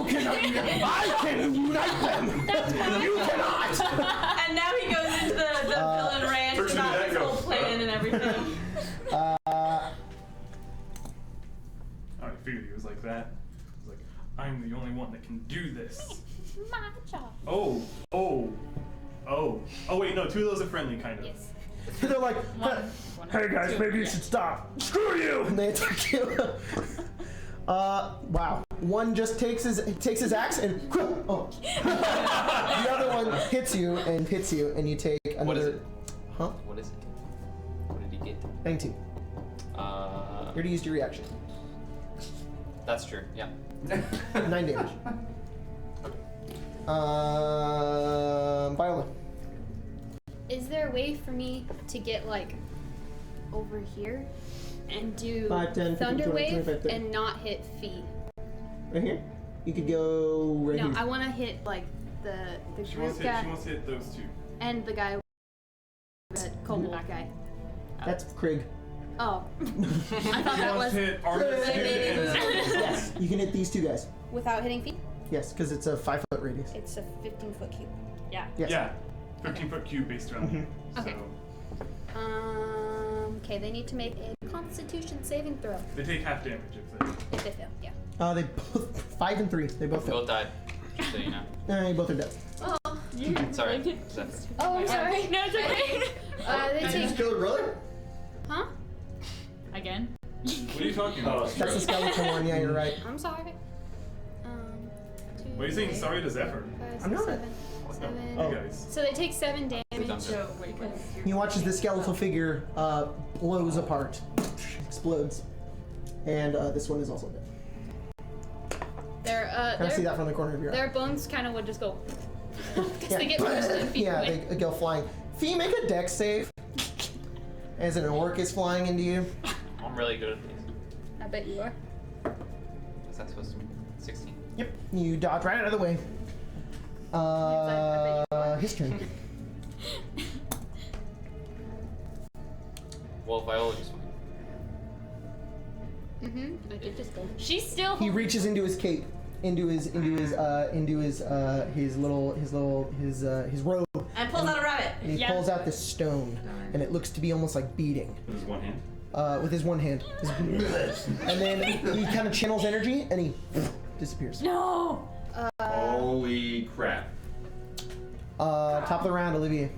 cannot unite. I can unite them. You cannot. And now he goes into the villain ranch First about did his that whole go? plan and everything. I figured he was like that. He was like, I'm the only one that can do this. My job. Oh, wait, no, 2 of those are friendly, kind of. Yes. They're like, One, "Hey guys, two. maybe you should stop. Screw you!" And they attack you. Wow. One just takes his axe and oh. The other one hits you, and you take another. What is it? Huh? What is it? What did he get? Bang 2. You already used your reaction. That's true. Yeah. 9 damage. Viola. Is there a way for me to get like over here and do 5, 10, 15, thunder 20, wave 25, 30. and not hit feet? Right here? You could go right No, here. I want to hit like the She group wants guy to hit those 2. and the guy, the kobold guy. That's Krieg. Oh, I thought She that wants was to hit Armistice and Yes, you can hit these 2 guys. without hitting feet. Yes, because it's a 5-foot radius. It's a 15-foot cube. Yeah. Yes. Yeah, 15-foot cube based around you. Okay. So Okay, they need to make a Constitution saving throw they take half damage if if they fail. Yeah. They both 5 and 3. They both We fail. both died. Just so you know. You both are dead. Oh, Sorry. oh, I'm sorry. No, it's okay. They Did you just take. kill her brother? Huh? Again? What are you talking about? That's the skeleton one. Yeah, you're right. I'm sorry. 2, What are you saying? 8, Sorry to Zephyr. 5, I'm 6, not. 7. You Oh. guys. So they take 7 damage. So, He watches the skeletal figure blows apart, explodes, and this one is also dead. Kind of see that from the corner of your eye. Their bones kind of would just go. Because Yeah. they get pushed and feet Yeah, away. they go flying. Fee, make a dex save. As an orc is flying into you. I'm really good at these. I bet you are. Is that supposed to be 16? Yep. You dodge right out of the way. His turn. Well, Viola just went. I did just go. She's still. He reaches into his cape, into his robe, And pulls out a rabbit. and he Yeah. pulls out this stone, and it looks to be almost like beating. With his one hand. With his one hand. And then he kind of channels energy, and he disappears. No! Holy crap. Top of the round, Olivia.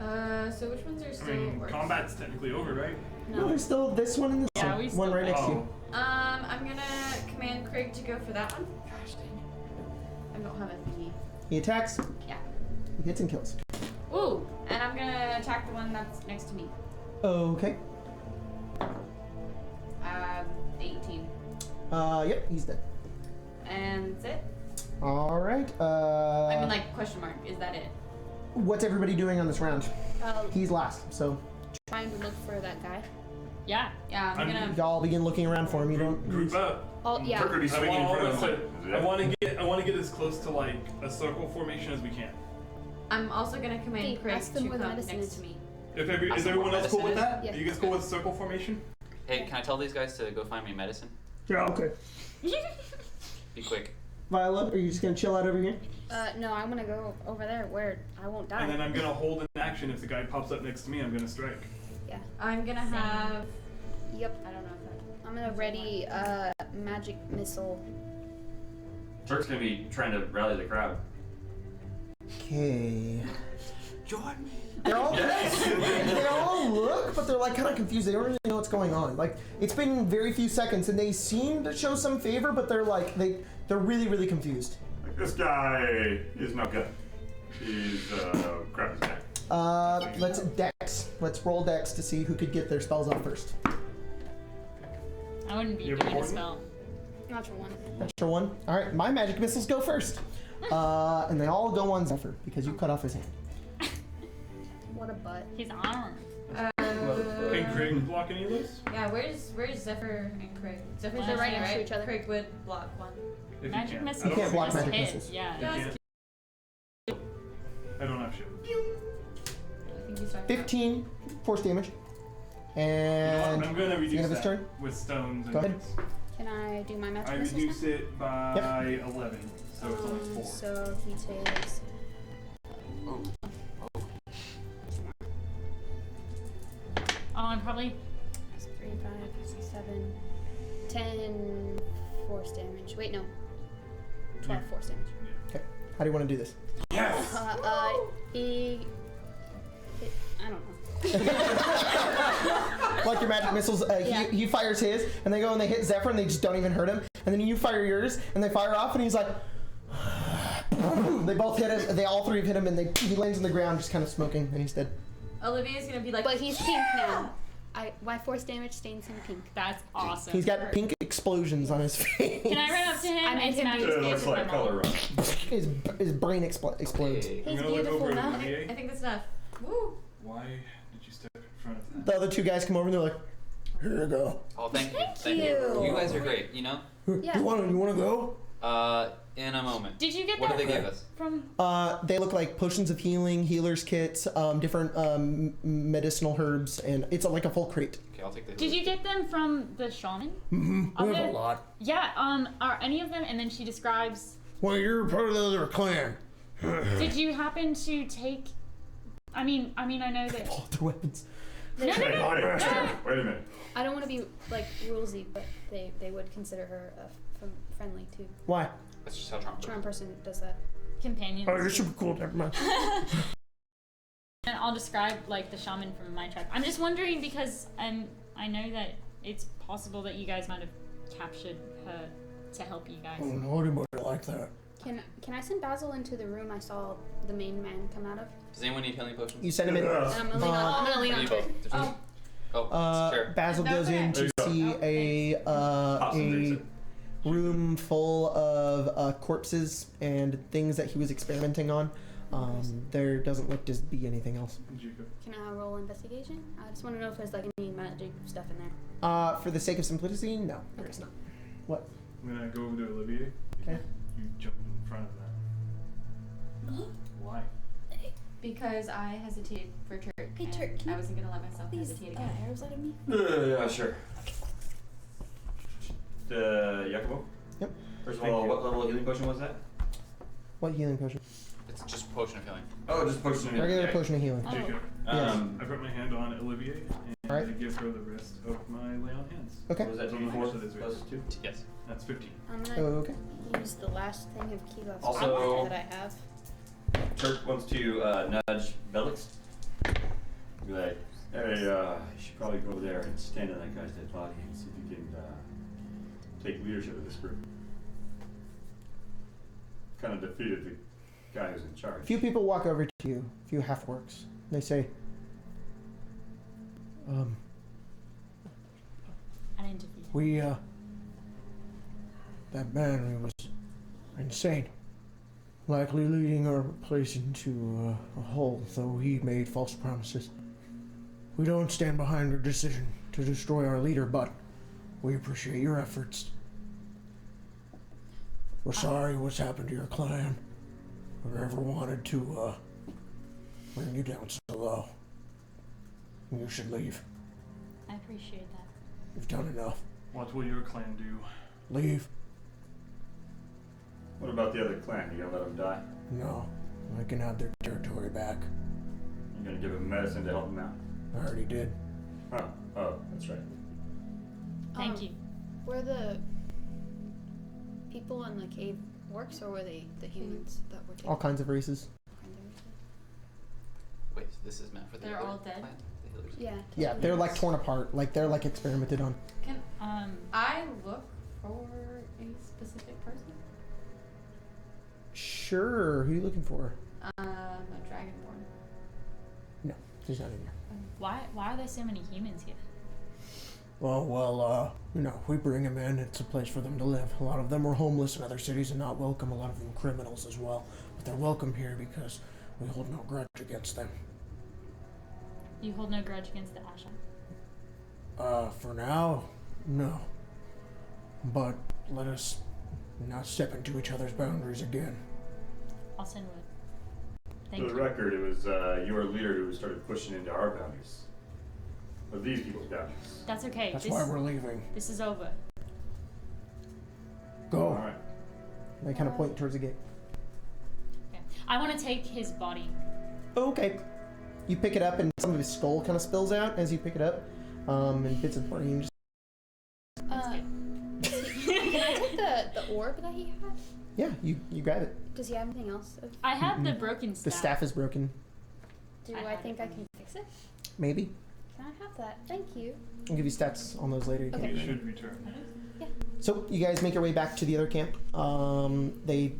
So which ones are I still mean, orcs? combat's technically over, right? No, there's still this one and this Yeah, one. we One still right next to you. Oh. I'm gonna command Craig to go for that one. Gosh dang it. I don't have a thingy. He attacks, Yeah. he hits and kills. Ooh, and I'm gonna attack the one that's next to me. Okay. 18. Yep, he's dead. And that's it? All right. I mean, like, question mark. Is that it? What's everybody doing on this round? He's last, so Trying to look for that guy. Yeah. Yeah, I'm gonna. y'all begin looking around for him. You don't. Group up. Oh, yeah. Turkey I swinging in front of him. I want to get as close to like a circle formation as we can. I'm also gonna command Hey, Craig ask them to where the come medicine next is. to me. Is some everyone more else cool with medicine that? Yeah. Are you guys cool with circle formation? Hey, can I tell these guys to go find me medicine? Yeah, okay. Be quick. Viola, are you just gonna chill out over here? No, I'm gonna go over there where I won't die. And then I'm gonna hold an action. If the guy pops up next to me, I'm gonna strike. Yeah. I'm gonna have. Yep. I don't know if that. I'm gonna ready magic missile. Turk's gonna be trying to rally the crowd. Okay. Join me. They're all they all look, but they're like kind of confused. They don't really know what's going on. Like it's been very few seconds, and they seem to show some favor, but they're like they're really really confused. Like, this guy is no good. He's crap his neck. Let's dex. Let's roll dex to see who could get their spells off first. I wouldn't be You have doing a poison? spell. Natural one. Extra one. All right, my magic missiles go first, and they all go on Zephyr because you cut off his hand. What a butt. His arm. Can Craig block any of those? Yeah, where's Zephyr and Craig? Zephyr's They're right next to right? each other. Craig would block one. If Magic you can. missiles. I don't can't block have magic hit. missiles. Yeah. shield. You can't. I don't have shield. I think he's talking 15 force damage, and I'm gonna the reduce end of his that turn. with stones. Go and ahead. bits. Can I do my magic I missiles reduce now? it by 11, so it's only 4. So he takes. Oh. Oh, I'm probably. 3, 5, 6, 7, 10 force damage. Wait, no. 12 force damage. Okay. How do you want to do this? Yes. He. I don't know. Like your magic missiles, Yeah. he fires his, and they go and they hit Zephyr, and they just don't even hurt him. And then you fire yours, and they fire off, and he's like, they both hit him. They all three have hit him, and he lands on the ground, just kind of smoking, and he's dead. Olivia's gonna be like. But he's pink now. My force damage stains him pink. That's awesome. He's got pink explosions on his face. Can I run up to him I made and him smash do his It face looks with like my color maul? run. His brain explodes. Hey. I'm He's gonna look beautiful over at now. Olivier. I think that's enough. Woo! Why did you step in front of that? The other two guys come over, and they're like, "Here you go. Oh, thank you. Thank you. You guys are great. You know. Yeah. You want to go?" In a moment. Did you get What that did they give us? from? They look like potions of healing, healers kits, different medicinal herbs, and it's like a full crate. Okay, I'll take the. Did you get them from the shaman? Mm-hmm. Are We have they- a lot. Yeah. Are any of them? And then she describes. Well, you're part of the other clan. Did you happen to take? I mean, I know that. Pull out their weapons. No, no, no. Wait a minute. I don't want to be like rulesy, but they would consider her friendly too. Why? That's just how Trump Charm person does that. Companions. Oh, you're super cool. Never mind. And I'll describe like the shaman from my tribe. I'm just wondering because I know that it's possible that you guys might have captured her to help you guys. I don't know anybody like that. Can I send Basil into the room I saw the main man come out of? Does anyone need healing potions? You send him in. And I'm gonna lean I on need Turk. both. There's sure. Basil That's goes okay. in to see a room full of corpses and things that he was experimenting on. There doesn't look to be anything else. Can I roll investigation? I just want to know if there's like any magic stuff in there. For the sake of simplicity, no, there is not. What? I'm gonna go over to Olivier. Okay. You jump in front of that. Why? Because I hesitated for Turk. Hey, and Turk, can I wasn't gonna let myself Please, hesitate again. arrows out of me. Yeah, sure. Jacobo? Yep. First of Thank all, you. what level of healing potion was that? What healing potion? It's just a potion of healing. Oh, just potion of healing. Regular Okay. potion of healing. Jacob. Yes. I put my hand on Olivier and Alright. I give her the rest of my lay on hands. Okay. What was that, I don't know how much 24 that is, plus 2? Yes. That's 15. I'm Oh, gonna okay. use the last thing of Kilof's Also- armor that I have. Turk wants to nudge Bellix. Be like, hey, you should probably go over there and stand on that guy's dead body and see if you can take leadership of this group. Kind of defeated the guy who's in charge. A few people walk over to you, a few half-orcs. They say, An interview. we, that man, he was insane. Likely leading our place into a hole, though he made false promises. We don't stand behind your decision to destroy our leader, but we appreciate your efforts. We're sorry what's happened to your clan. We ever wanted to bring you down so low. You should leave. I appreciate that. You've done enough. What will your clan do? Leave. What about the other clan? You gonna let them die? No. I can have their territory back. You gonna give them medicine to help them out? I already did. Oh, that's right. Thank you. Were the people in the cave orcs, or were they the humans that were taken? All kinds of races. Wait, this is meant for the They're healer all dead? clan? The healers. Yeah. Yeah, they're like torn apart. Like they're like experimented on. Can I I look for a specific person? Sure. Who are you looking for? A dragonborn. No, he's not in here. why are there so many humans here? Well, we bring them in. It's a place for them to live. A lot of them are homeless in other cities and not welcome. A lot of them criminals as well. But they're welcome here because we hold no grudge against them. You hold no grudge against the Asha? For now, no. But let us not step into each other's boundaries again. I'll send word. Thank For the you. record, it was your leader who started pushing into our boundaries. Or these people's boundaries. That's okay. That's this, why we're leaving. this is over. Go. Alright. They kind of point towards the gate. Okay. I want to take his body. Okay. You pick it up, and some of his skull kind of spills out as you pick it up. And bits of brain just... That's good. Can I take the orb that he had? Yeah, you grab it. Does he have anything else? I have the broken staff. The staff is broken. Do I I have think it. I can fix it? Maybe. Can I have that? Thank you. I'll give you stats on those later. You Okay. can- You should return. So you guys make your way back to the other camp. They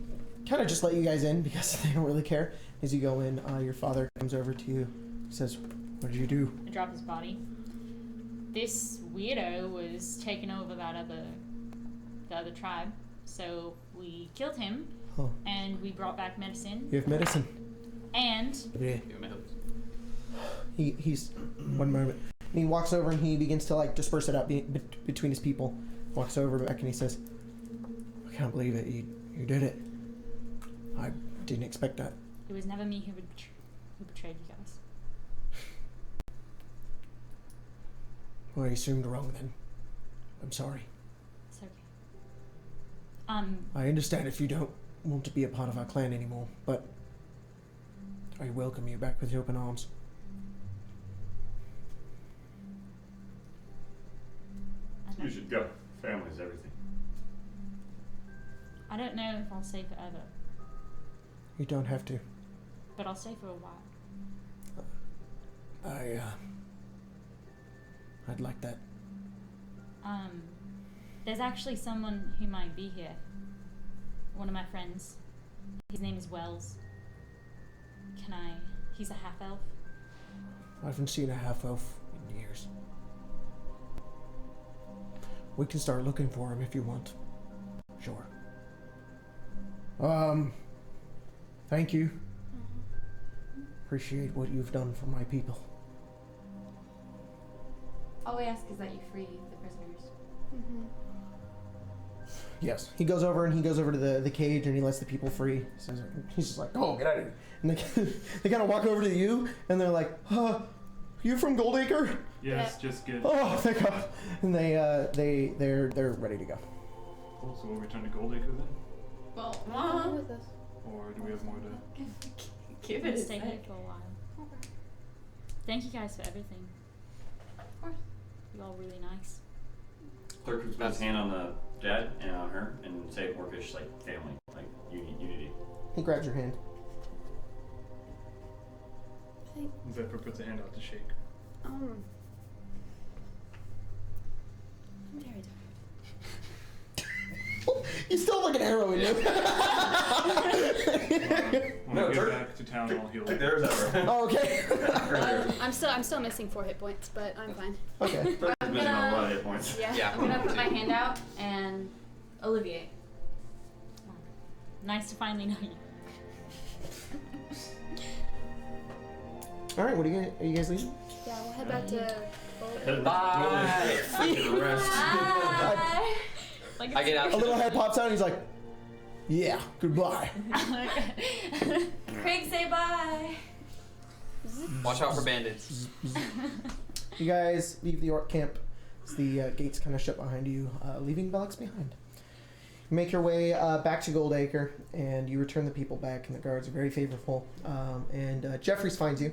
kind of just let you guys in because they don't really care. As you go in, your father comes over to you, says, "What did you do?" I drop his body. This weirdo was taking over the other tribe, so we killed him, Huh. and we brought back medicine, You have medicine. and Yeah. Give him a healers. He's one moment. And he walks over and he begins to like disperse it out between his people. Walks over back and he says, "I can't believe it. You did it. I didn't expect that." it was never me who betrayed you guys. Well, I assumed wrong then. I'm sorry. It's okay. I understand if you don't want to be a part of our clan anymore, but I welcome you back with open arms. You should go. Family's everything. I don't know if I'll stay forever, You don't have to. but I'll stay for a while. I'd like that. There's actually someone who might be here. One of my friends. His name is Wells. He's a half-elf. I haven't seen a half-elf in years. We can start looking for him if you want. Sure. Thank you. Appreciate what you've done for my people. All we ask is that you free the prisoners. Mm-hmm. Yes. He goes over to the cage and he lets the people free. He's just like, "Oh, get out of here!" And they kind of walk over to you and they're like, "You from Goldacre?" Yes, just good. Oh, thank God. And they're ready to go. Cool, so we'll return to Goldacre then? Well, Come Mom, with us. Or do we have more to... give it a Stay here sec. for a while. Thank you guys for everything. Of course. You're all really nice. Clerk puts his hand on the dad and on her and say orcish like family, like unity. He grabs your hand. I think, Zephyr puts a hand out to shake. I'm very tired. You still have like an arrow in you. When No, we get Turk- back to town, I'll heal. Like there's that. Oh, okay. I'm still missing 4 hit points, but I'm fine. Okay. Turk's I'm missing a gonna- lot of hit points. Yeah. I'm gonna put my hand out and alleviate. Nice to finally know you. All right. Are you guys leaving? Yeah, we'll head back to. Bye. Freaking rest. Like I get out. A little head pops out and he's like, "Yeah, goodbye." Craig, say bye. Watch out for bandits. You guys leave the orc camp as the gates kind of shut behind you, leaving Bellix behind. You make your way back to Goldacre, and you return the people back, and the guards are very favorable. And Jeffries finds you,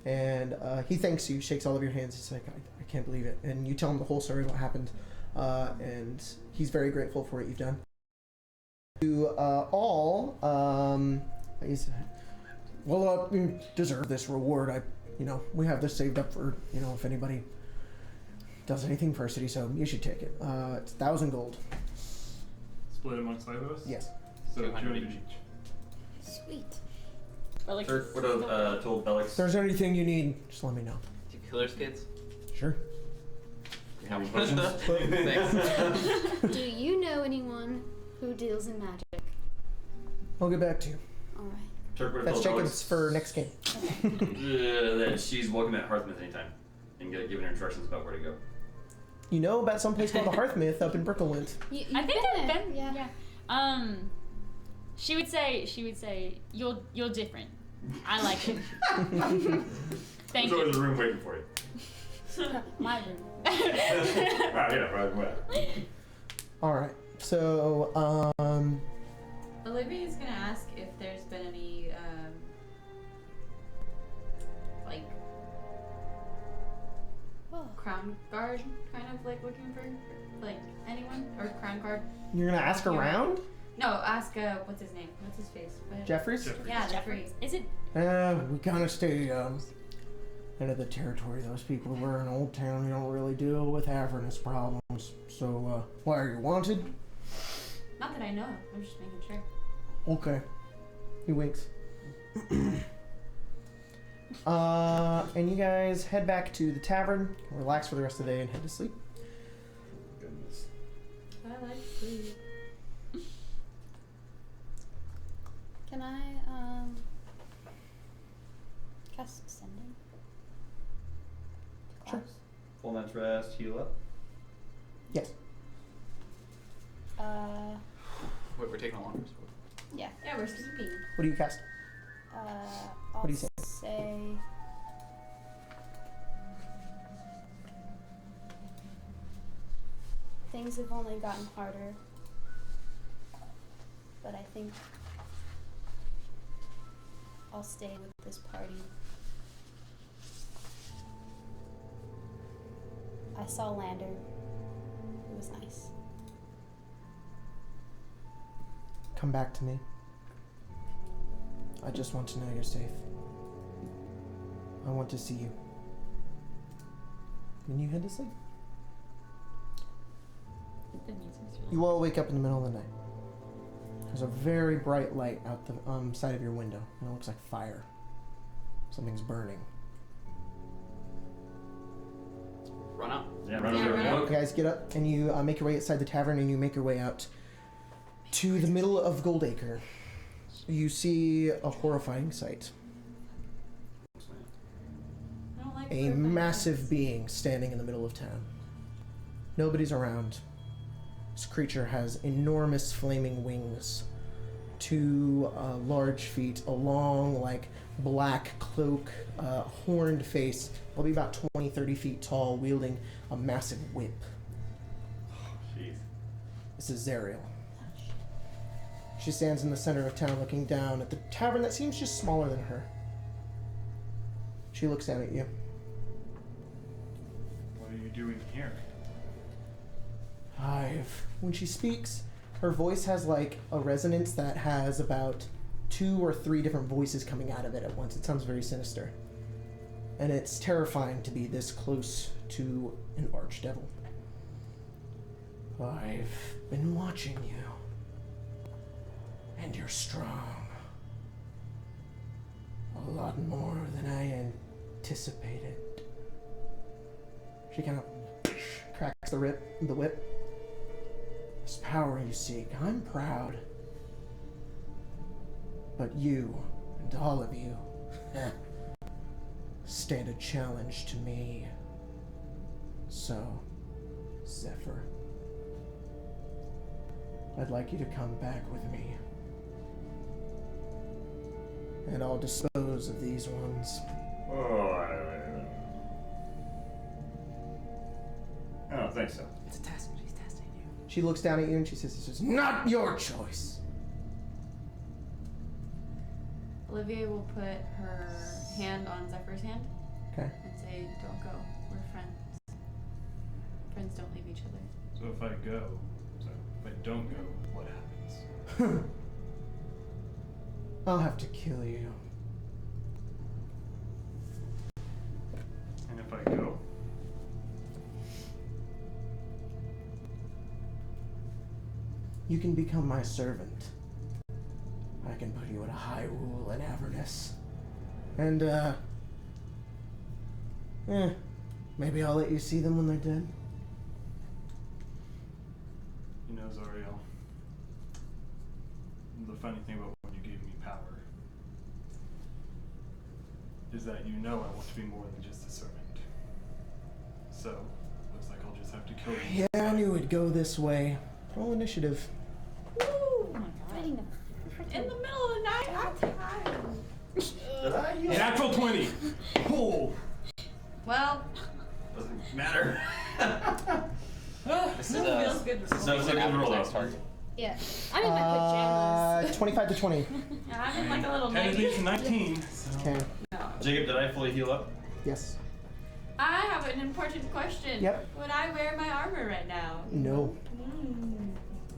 and he thanks you, shakes all of your hands. He's like, I can't believe it. And you tell him the whole story of what happened, and he's very grateful for what you've done. You all, he's, well, you deserve this reward. We have this saved up for, if anybody does anything for our city, so you should take it. It's 1,000 gold. Split amongst 5 of us? Yes. So 200 each. Sweet. Sure, would have told Bellix. If there's anything you need, just let me know. Do killer kids? Sure. How many questions? Thanks. Do you know anyone who deals in magic? I'll get back to you. Alright. Turk would have That's told chickens Bellix for next game. that she's welcome at Hearthmouth anytime, and given her instructions about where to go. You know about some place called the Hearthmouth up in Brooklyn. I think been I've there. been. Yeah. She would say, you're different. I like it. Thank There's always you. a room waiting for you. My room. Yeah, right, whatever. All right. So, Olivia is gonna ask if there's been any, like, crown guard kind of like looking for, like, anyone or crown guard. you're gonna ask around? No, ask what's his name? What's his face? What- Jeffries? Yeah, Jeffrey. Is it? We kind of stay out of the territory. Those people. We're an old town. We don't really deal with Avernus problems. So, why are you wanted? Not that I know of. I'm just making sure. Okay. He winks. And you guys head back to the tavern, relax for the rest of the day, and head to sleep. Goodness. I like sleep. Can I cast Ascending? Sure. Full night's rest, heal up. Yes. Wait, we're taking a longer. Yeah. Yeah, we're sleeping. What do you cast? I'll do you say? say things have only gotten harder, but I think I'll stay with this party. I saw Lander. It was nice. Come back to me. I just want to know you're safe. I want to see you. Then you head to sleep. The music's really You all wake up in the middle of the night. There's a very bright light out the side of your window, and it looks like fire. Something's burning. Run out. Yeah, run Yeah, over run there. out. You guys get up, and you make your way outside the tavern, and you make your way out to the middle of Goldacre. You see a horrifying sight. I don't like A the massive being standing in the middle of town. Nobody's around. This creature has enormous flaming wings, 2 large feet, a long, black cloak, horned face, probably about 20, 30 feet tall, wielding a massive whip. Jeez. This is Zariel. She stands in the center of town looking down at the tavern that seems just smaller than her. She looks down at you. What are you doing here? When she speaks, her voice has a resonance that has about 2 or 3 different voices coming out of it at once. It sounds very sinister. And it's terrifying to be this close to an Archdevil. I've been watching you. And you're strong. A lot more than I anticipated. She kind of cracks the whip. This power you seek, I'm proud. But you, and all of you, stand a challenge to me. So, Zephyr, I'd like you to come back with me. And I'll dispose of these ones I don't think so. It's a test. She's testing you. She looks down at you and she says, "This is not your choice." Olivia will put her hand on Zephyr's hand Okay. and say, "Don't go. We're friends. Friends don't leave each other." So if I don't go, what happens? I'll have to kill you. And if I go? You can become my servant. I can put you in a high rule in Avernus. And, maybe I'll let you see them when they're dead. You know, Zariel, the funny thing about when you gave me power is that you know I want to be more than just a servant. So, looks like I'll just have to kill you. Yeah, I knew it'd go this way. Roll initiative. Woo! Oh my god. Fighting the In the middle of the night, I'm tired. Natural 20! Oh! Well, Doesn't matter. This is feels good. This is So it's like a Avernus roll next up. target. Yeah. I'm in my pajamas. 25 to 20. I'm in like a little 10 nugget. to 19. So. Okay. No. Jacob, did I fully heal up? Yes. I have an important question. Yep. Would I wear my armor right now? No.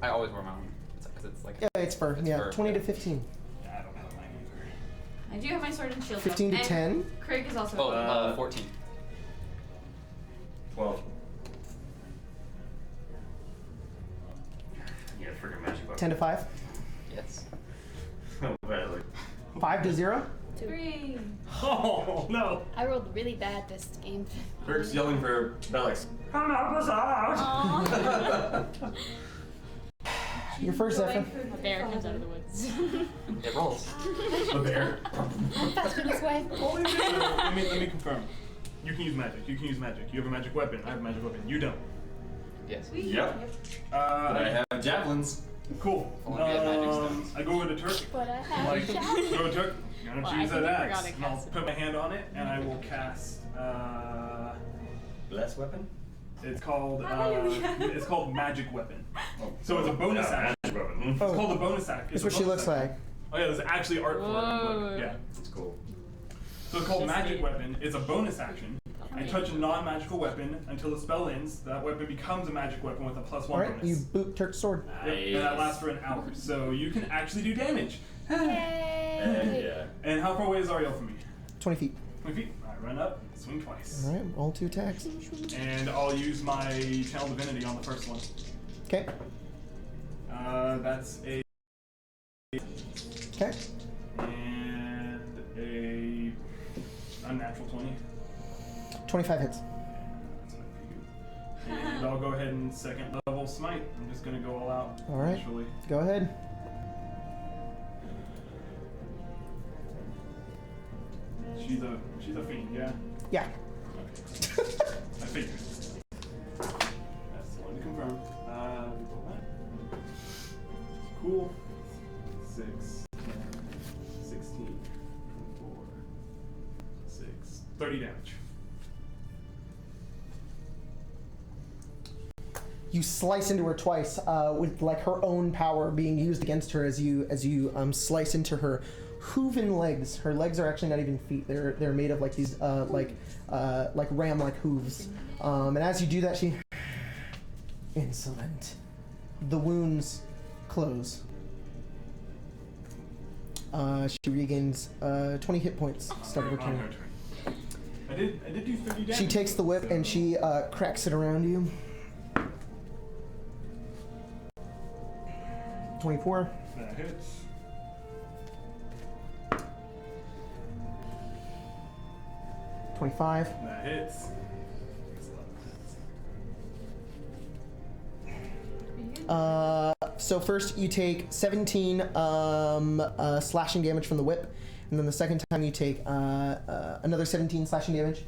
I always wear my armor because it's like. Yeah, it's fur. It's Yeah, fur, 20 to yeah. 15. Yeah, I don't have mine either. I do have my sword and shield. 15 though. to And 10. Craig is also. Oh, 14. 12. Yeah, freaking magic weapon. 10 to 5. Yes. Oh, badly. 5 to 0. 3. Oh, no! I rolled really bad this game. Kirk's yelling for Belix. Come help us out! Your first, Zephyr. A bear comes out of the woods. It rolls. A bear. Faster this way. let me confirm. You can use magic. You can use magic. You have a magic weapon. I have a magic weapon. You don't. Yes. Yep. But I have javelins. Cool. Only get magic stones. I go with a turk. But I have Like, a go with a turk. I'm Well, gonna choose I think that I forgot axe. to And I'll cast it. put my hand on it, and I will cast. Bless weapon? It's called. Hallelujah. It's called magic weapon. So it's a bonus action. Magic weapon. It's called a bonus action. That's what she looks like. Oh yeah, there's actually art for it. Whoa. Look, yeah. That's cool. So it's called Just magic the- weapon. It's a bonus action. I touch a non-magical weapon until the spell ends. That weapon becomes a magic weapon with a +1 Alright, bonus. you boot Turk's sword. Yep, and that lasts for an hour. So you can actually do damage. Yay! Yeah. And how far away is Ariel from me? 20 feet. 20 feet. I run up, swing twice. Alright, roll 2 attacks. And I'll use my Channel Divinity on the first one. Okay. That's a. Okay. And a unnatural 20. 25 hits. That's what I figured. And I'll go ahead and second level smite. I'm just gonna go all out. Alright. Initially. Go ahead. She's a fiend, yeah? Yeah. Okay. I figured. That's the one to confirm. Cool. 6, 10, 16, 4, 6, 30 damage. You slice into her twice, with like her own power being used against her as you slice into her hooven legs. Her legs are actually not even feet. They're made of like these like ram-like hooves. And as you do that, she insolent. The wounds close. She regains 20 hit points. Start of her On turn. her turn. I did do 30 damage. She takes the whip and she cracks it around you. 24. That hits. $25. That hits. So first you take 17 slashing damage from the whip, and then the second time you take another 17 slashing damage.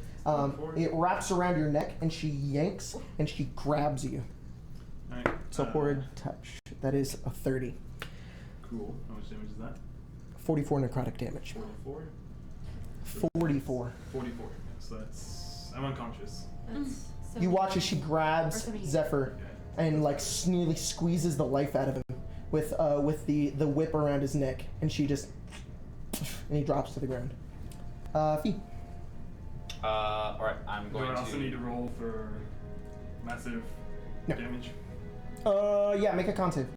It wraps around your neck, and she yanks, and she grabs you. Alright. So horrid touch. That is a 30. Cool. How much damage is that? 44 necrotic damage. 44. 44. 44. So that's I'm unconscious. That's so You watch as she grabs Or 78. Zephyr and like nearly squeezes the life out of him with the whip around his neck, and she just and he drops to the ground. Fee. Alright, I'm Do going I also to. need to roll for massive No. damage? Yeah, make a con save.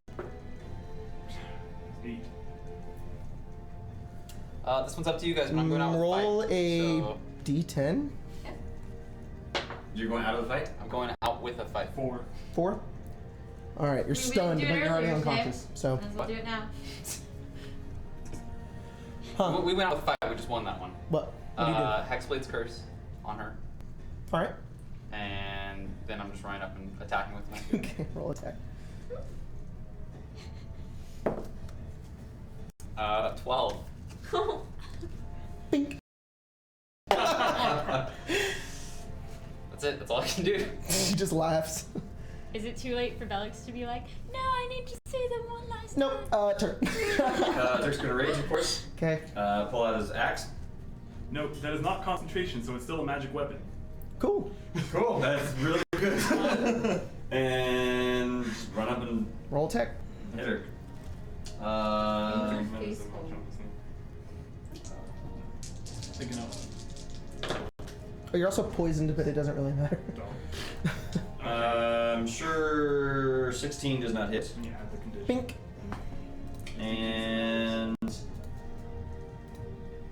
8. This one's up to you guys, but I'm going out with Roll fight. a So d10. You're going out of the fight? I'm going out with a fight. 4. 4. All right, you're We stunned, didn't do but it you're already earlier today. unconscious. So, Might as well do it now. huh? We went out with a fight, we just won that one. What do you do? Hexblade's Curse on her. All right. And then I'm just running up and attacking with my spear. Okay, roll attack. 12. Bink. That's it, that's all I can do. She just laughs. Is it too late for Bellix to be like, no, I need to see them one last Nope. time? Turn. Turk's gonna rage, of course. Okay. Pull out his axe. No, that is not concentration, so it's still a magic weapon. Cool. Cool, that's really good. And just run up and Roll attack. hit her. Thinking out. Oh, you're also poisoned, but it doesn't really matter. I'm sure 16 does not hit. Yeah, the condition. Bink. And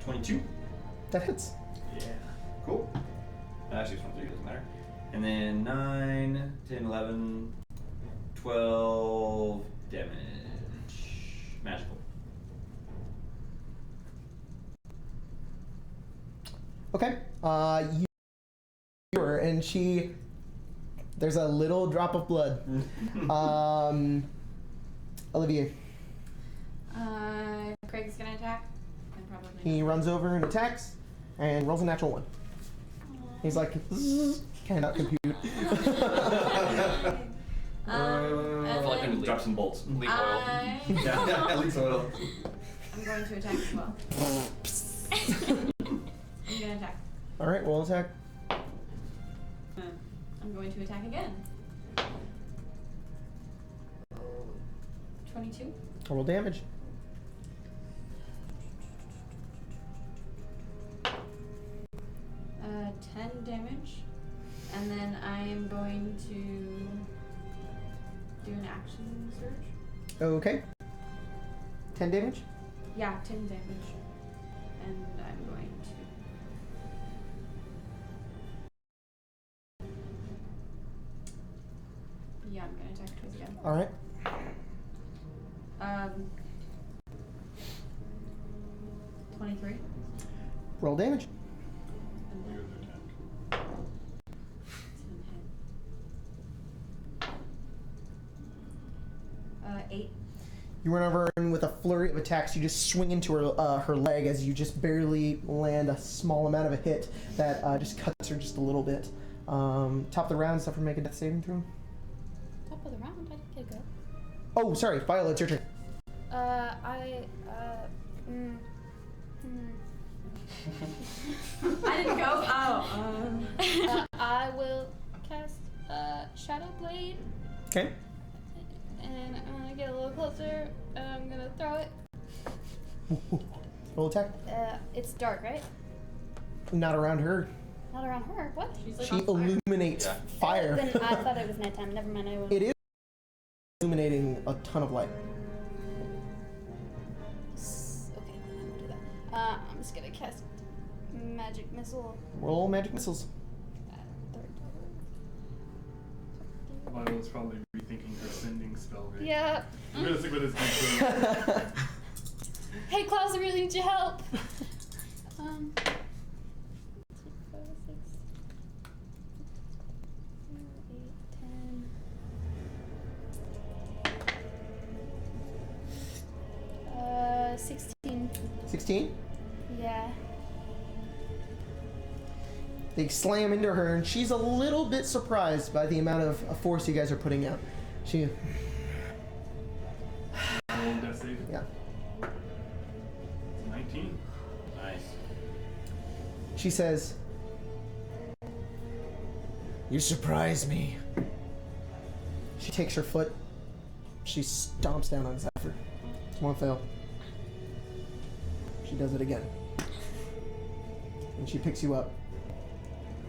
22. That hits. Yeah. Cool. Actually, it's 23, doesn't matter. And then 9, 10, 11, 12 damage. Magical. Okay. And she. There's a little drop of blood. Olivier. Craig's gonna attack. And probably. He runs over and attacks, and rolls a natural 1. He's like, cannot compute. I feel like I need to Drop some bolts. leak oil. Yeah, at least oil. I'm going to attack as well. I'm gonna attack. All right, roll attack. I'm going to attack again. 22. Roll damage. Uh, 10 damage. And then I am going to do an action surge. Okay. 10 damage. Yeah, 10 damage. And I'm going to. Yeah, I'm gonna attack twice again. All right. 23. Roll damage. And then 8. You run over and with a flurry of attacks, you just swing into her leg as you just barely land a small amount of a hit that just cuts her just a little bit. Top of the round, Zephyr, make a death saving throw. Top of the round, I didn't get a go. Oh, sorry, Violet, it's your turn. I didn't go. Oh. I will cast Shadow Blade, Okay. and I'm gonna get a little closer, and I'm gonna throw it. Roll attack. It's dark, right? Not around her. Not around her. What? She's like She on fire. illuminates Yeah. fire. Then I thought it was nighttime. Never mind. I will. It is illuminating a ton of light. Okay, then I will do that. I'm just gonna cast Magic Missile Roll magic missiles. at third level. Violet's probably rethinking her sending spell, right? Yeah. I'm gonna stick with this one. Hey, Klaus, I really need your help. 2, 4, 6, 8, 10. 16. 16. Yeah. They slam into her, and she's a little bit surprised by the amount of force you guys are putting out. She, Roll death save. yeah. 19. Nice. She says, "You surprise me." She takes her foot. She stomps down on Zephyr. One fail. She does it again. And she picks you up.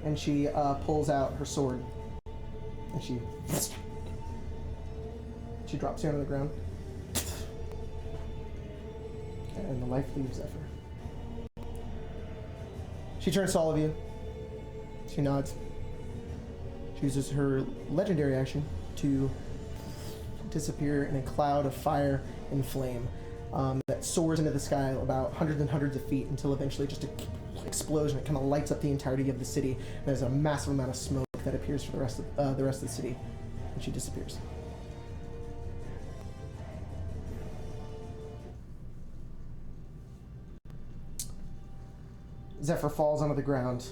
And she pulls out her sword. And she drops you onto the ground. And the life leaves Zephyr. She turns to all of you. She nods. She uses her legendary action to disappear in a cloud of fire and flame that soars into the sky about hundreds and hundreds of feet until eventually just an explosion. It kind of lights up the entirety of the city. And there's a massive amount of smoke that appears for the rest of the city, and she disappears. Zephyr falls onto the ground,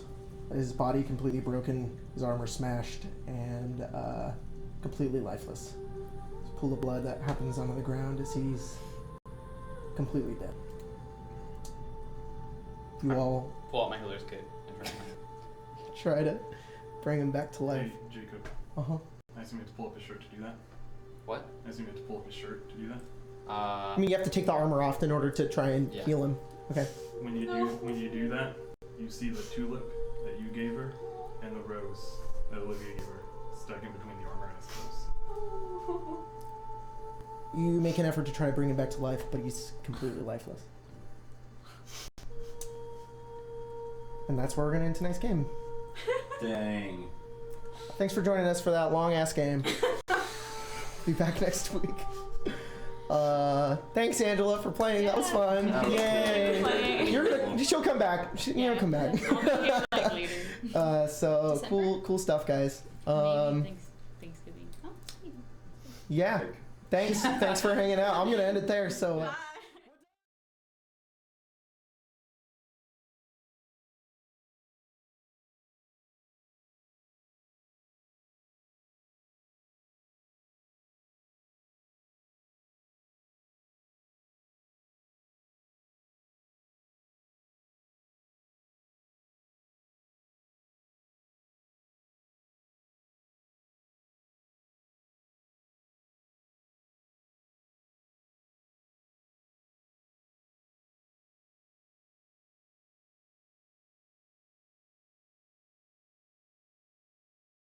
his body completely broken, his armor smashed, and completely lifeless. There's a pool of blood that happens onto the ground as he's completely dead. You all pull out my healer's kit and bring him try to bring him back to life. Hey, Jacob. Uh-huh. I assume you have to pull up his shirt to do that. What? I assume you have to pull up his shirt to do that. I mean, you have to take the armor off in order to try and heal him. Okay. When you do that, you see the tulip that you gave her and the rose that Olivia gave her stuck in between the armor and his clothes. You make an effort to try to bring him back to life, but he's completely lifeless. And that's where we're gonna end tonight's game. Dang. Thanks for joining us for that long ass game. Be back next week. Thanks Angela for playing. That was fun. Yay! She'll come back. You'll come back. I'll be here like later. So cool stuff, guys. Maybe Thanksgiving. Oh, sweet. Yeah. Thanks for hanging out. I'm gonna end it there. So.